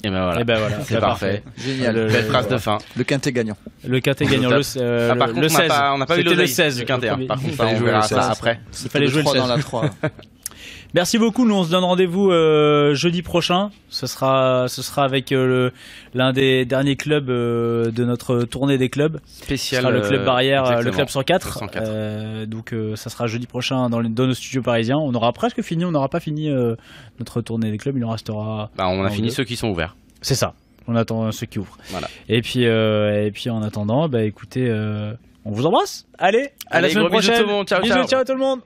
Et ben voilà. Et ben voilà, c'est parfait. Génial. Belle phrase de fin. Le quintet gagnant. Le quintet gagnant, le 16. On n'a pas eu C'était le l'oseille 16 du quintet. le Hein. premier. Par contre, Il ça, fallait on jouer verra le ça 16. après. Il fallait jouer le dans 16. la 3. Merci beaucoup. Nous, on se donne rendez-vous jeudi prochain. Ce sera avec l'un des derniers clubs de notre tournée des clubs. Spécial. Ce sera le club barrière, le exactement. club 104. Donc, ça sera jeudi prochain dans nos studios parisiens. On aura presque fini. On n'aura pas fini notre tournée des clubs. Il en restera. Bah, on a un ou fini deux. ceux qui sont ouverts. C'est ça. On attend ceux qui ouvrent. Voilà. Et puis en attendant, bah écoutez, on vous embrasse. Allez, à la Allez, semaine gros bisous prochaine. tout le monde. Ciao, Bisous, ciao. ciao tout le monde.